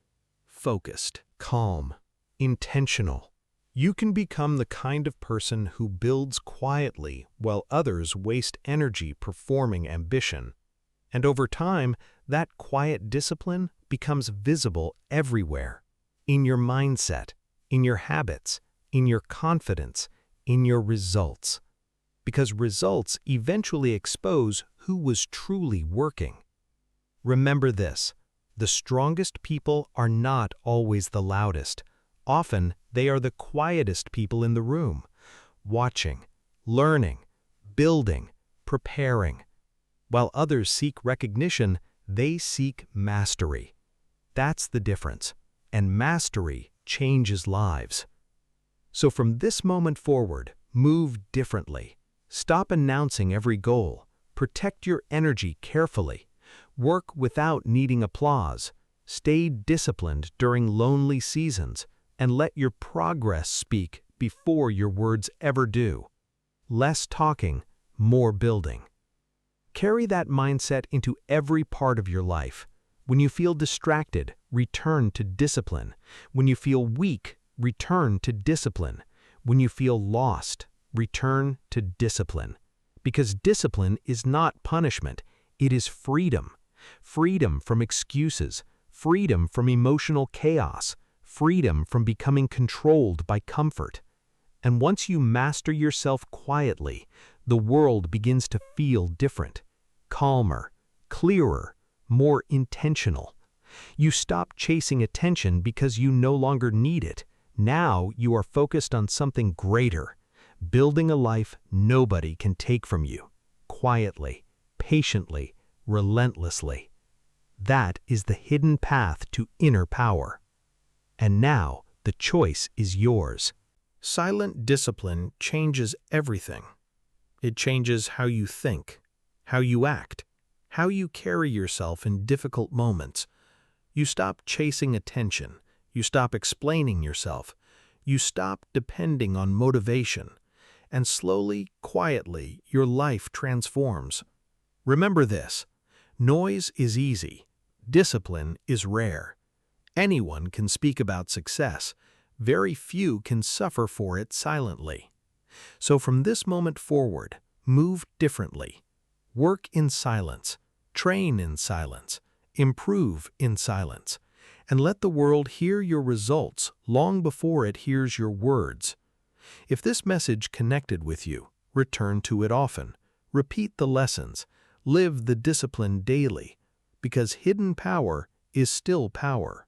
focused, calm, intentional. You can become the kind of person who builds quietly while others waste energy performing ambition. And over time, that quiet discipline becomes visible everywhere. In your mindset, in your habits, in your confidence, in your results. Because results eventually expose who was truly working. Remember this: the strongest people are not always the loudest. Often, they are the quietest people in the room, watching, learning, building, preparing. While others seek recognition, they seek mastery. That's the difference, and mastery changes lives. So from this moment forward, move differently. Stop announcing every goal. Protect your energy carefully. Work without needing applause. Stay disciplined during lonely seasons, and let your progress speak before your words ever do. Less talking, more building. Carry that mindset into every part of your life. When you feel distracted, return to discipline. When you feel weak, return to discipline. When you feel lost, return to discipline. Because discipline is not punishment, it is freedom. Freedom from excuses, freedom from emotional chaos, freedom from becoming controlled by comfort. And once you master yourself quietly, the world begins to feel different, calmer, clearer, more intentional. You stop chasing attention because you no longer need it. Now you are focused on something greater, building a life nobody can take from you, quietly, patiently, relentlessly. That is the hidden path to inner power. And now the choice is yours. Silent discipline changes everything. It changes how you think, how you act, how you carry yourself in difficult moments. You stop chasing attention. You stop explaining yourself. You stop depending on motivation. And slowly, quietly, your life transforms. Remember this: noise is easy. Discipline is rare. Anyone can speak about success. Very few can suffer for it silently. So from this moment forward, move differently. Work in silence. Train in silence. Improve in silence. And let the world hear your results long before it hears your words. If this message connected with you, return to it often. Repeat the lessons. Live the discipline daily. Because hidden power is still power.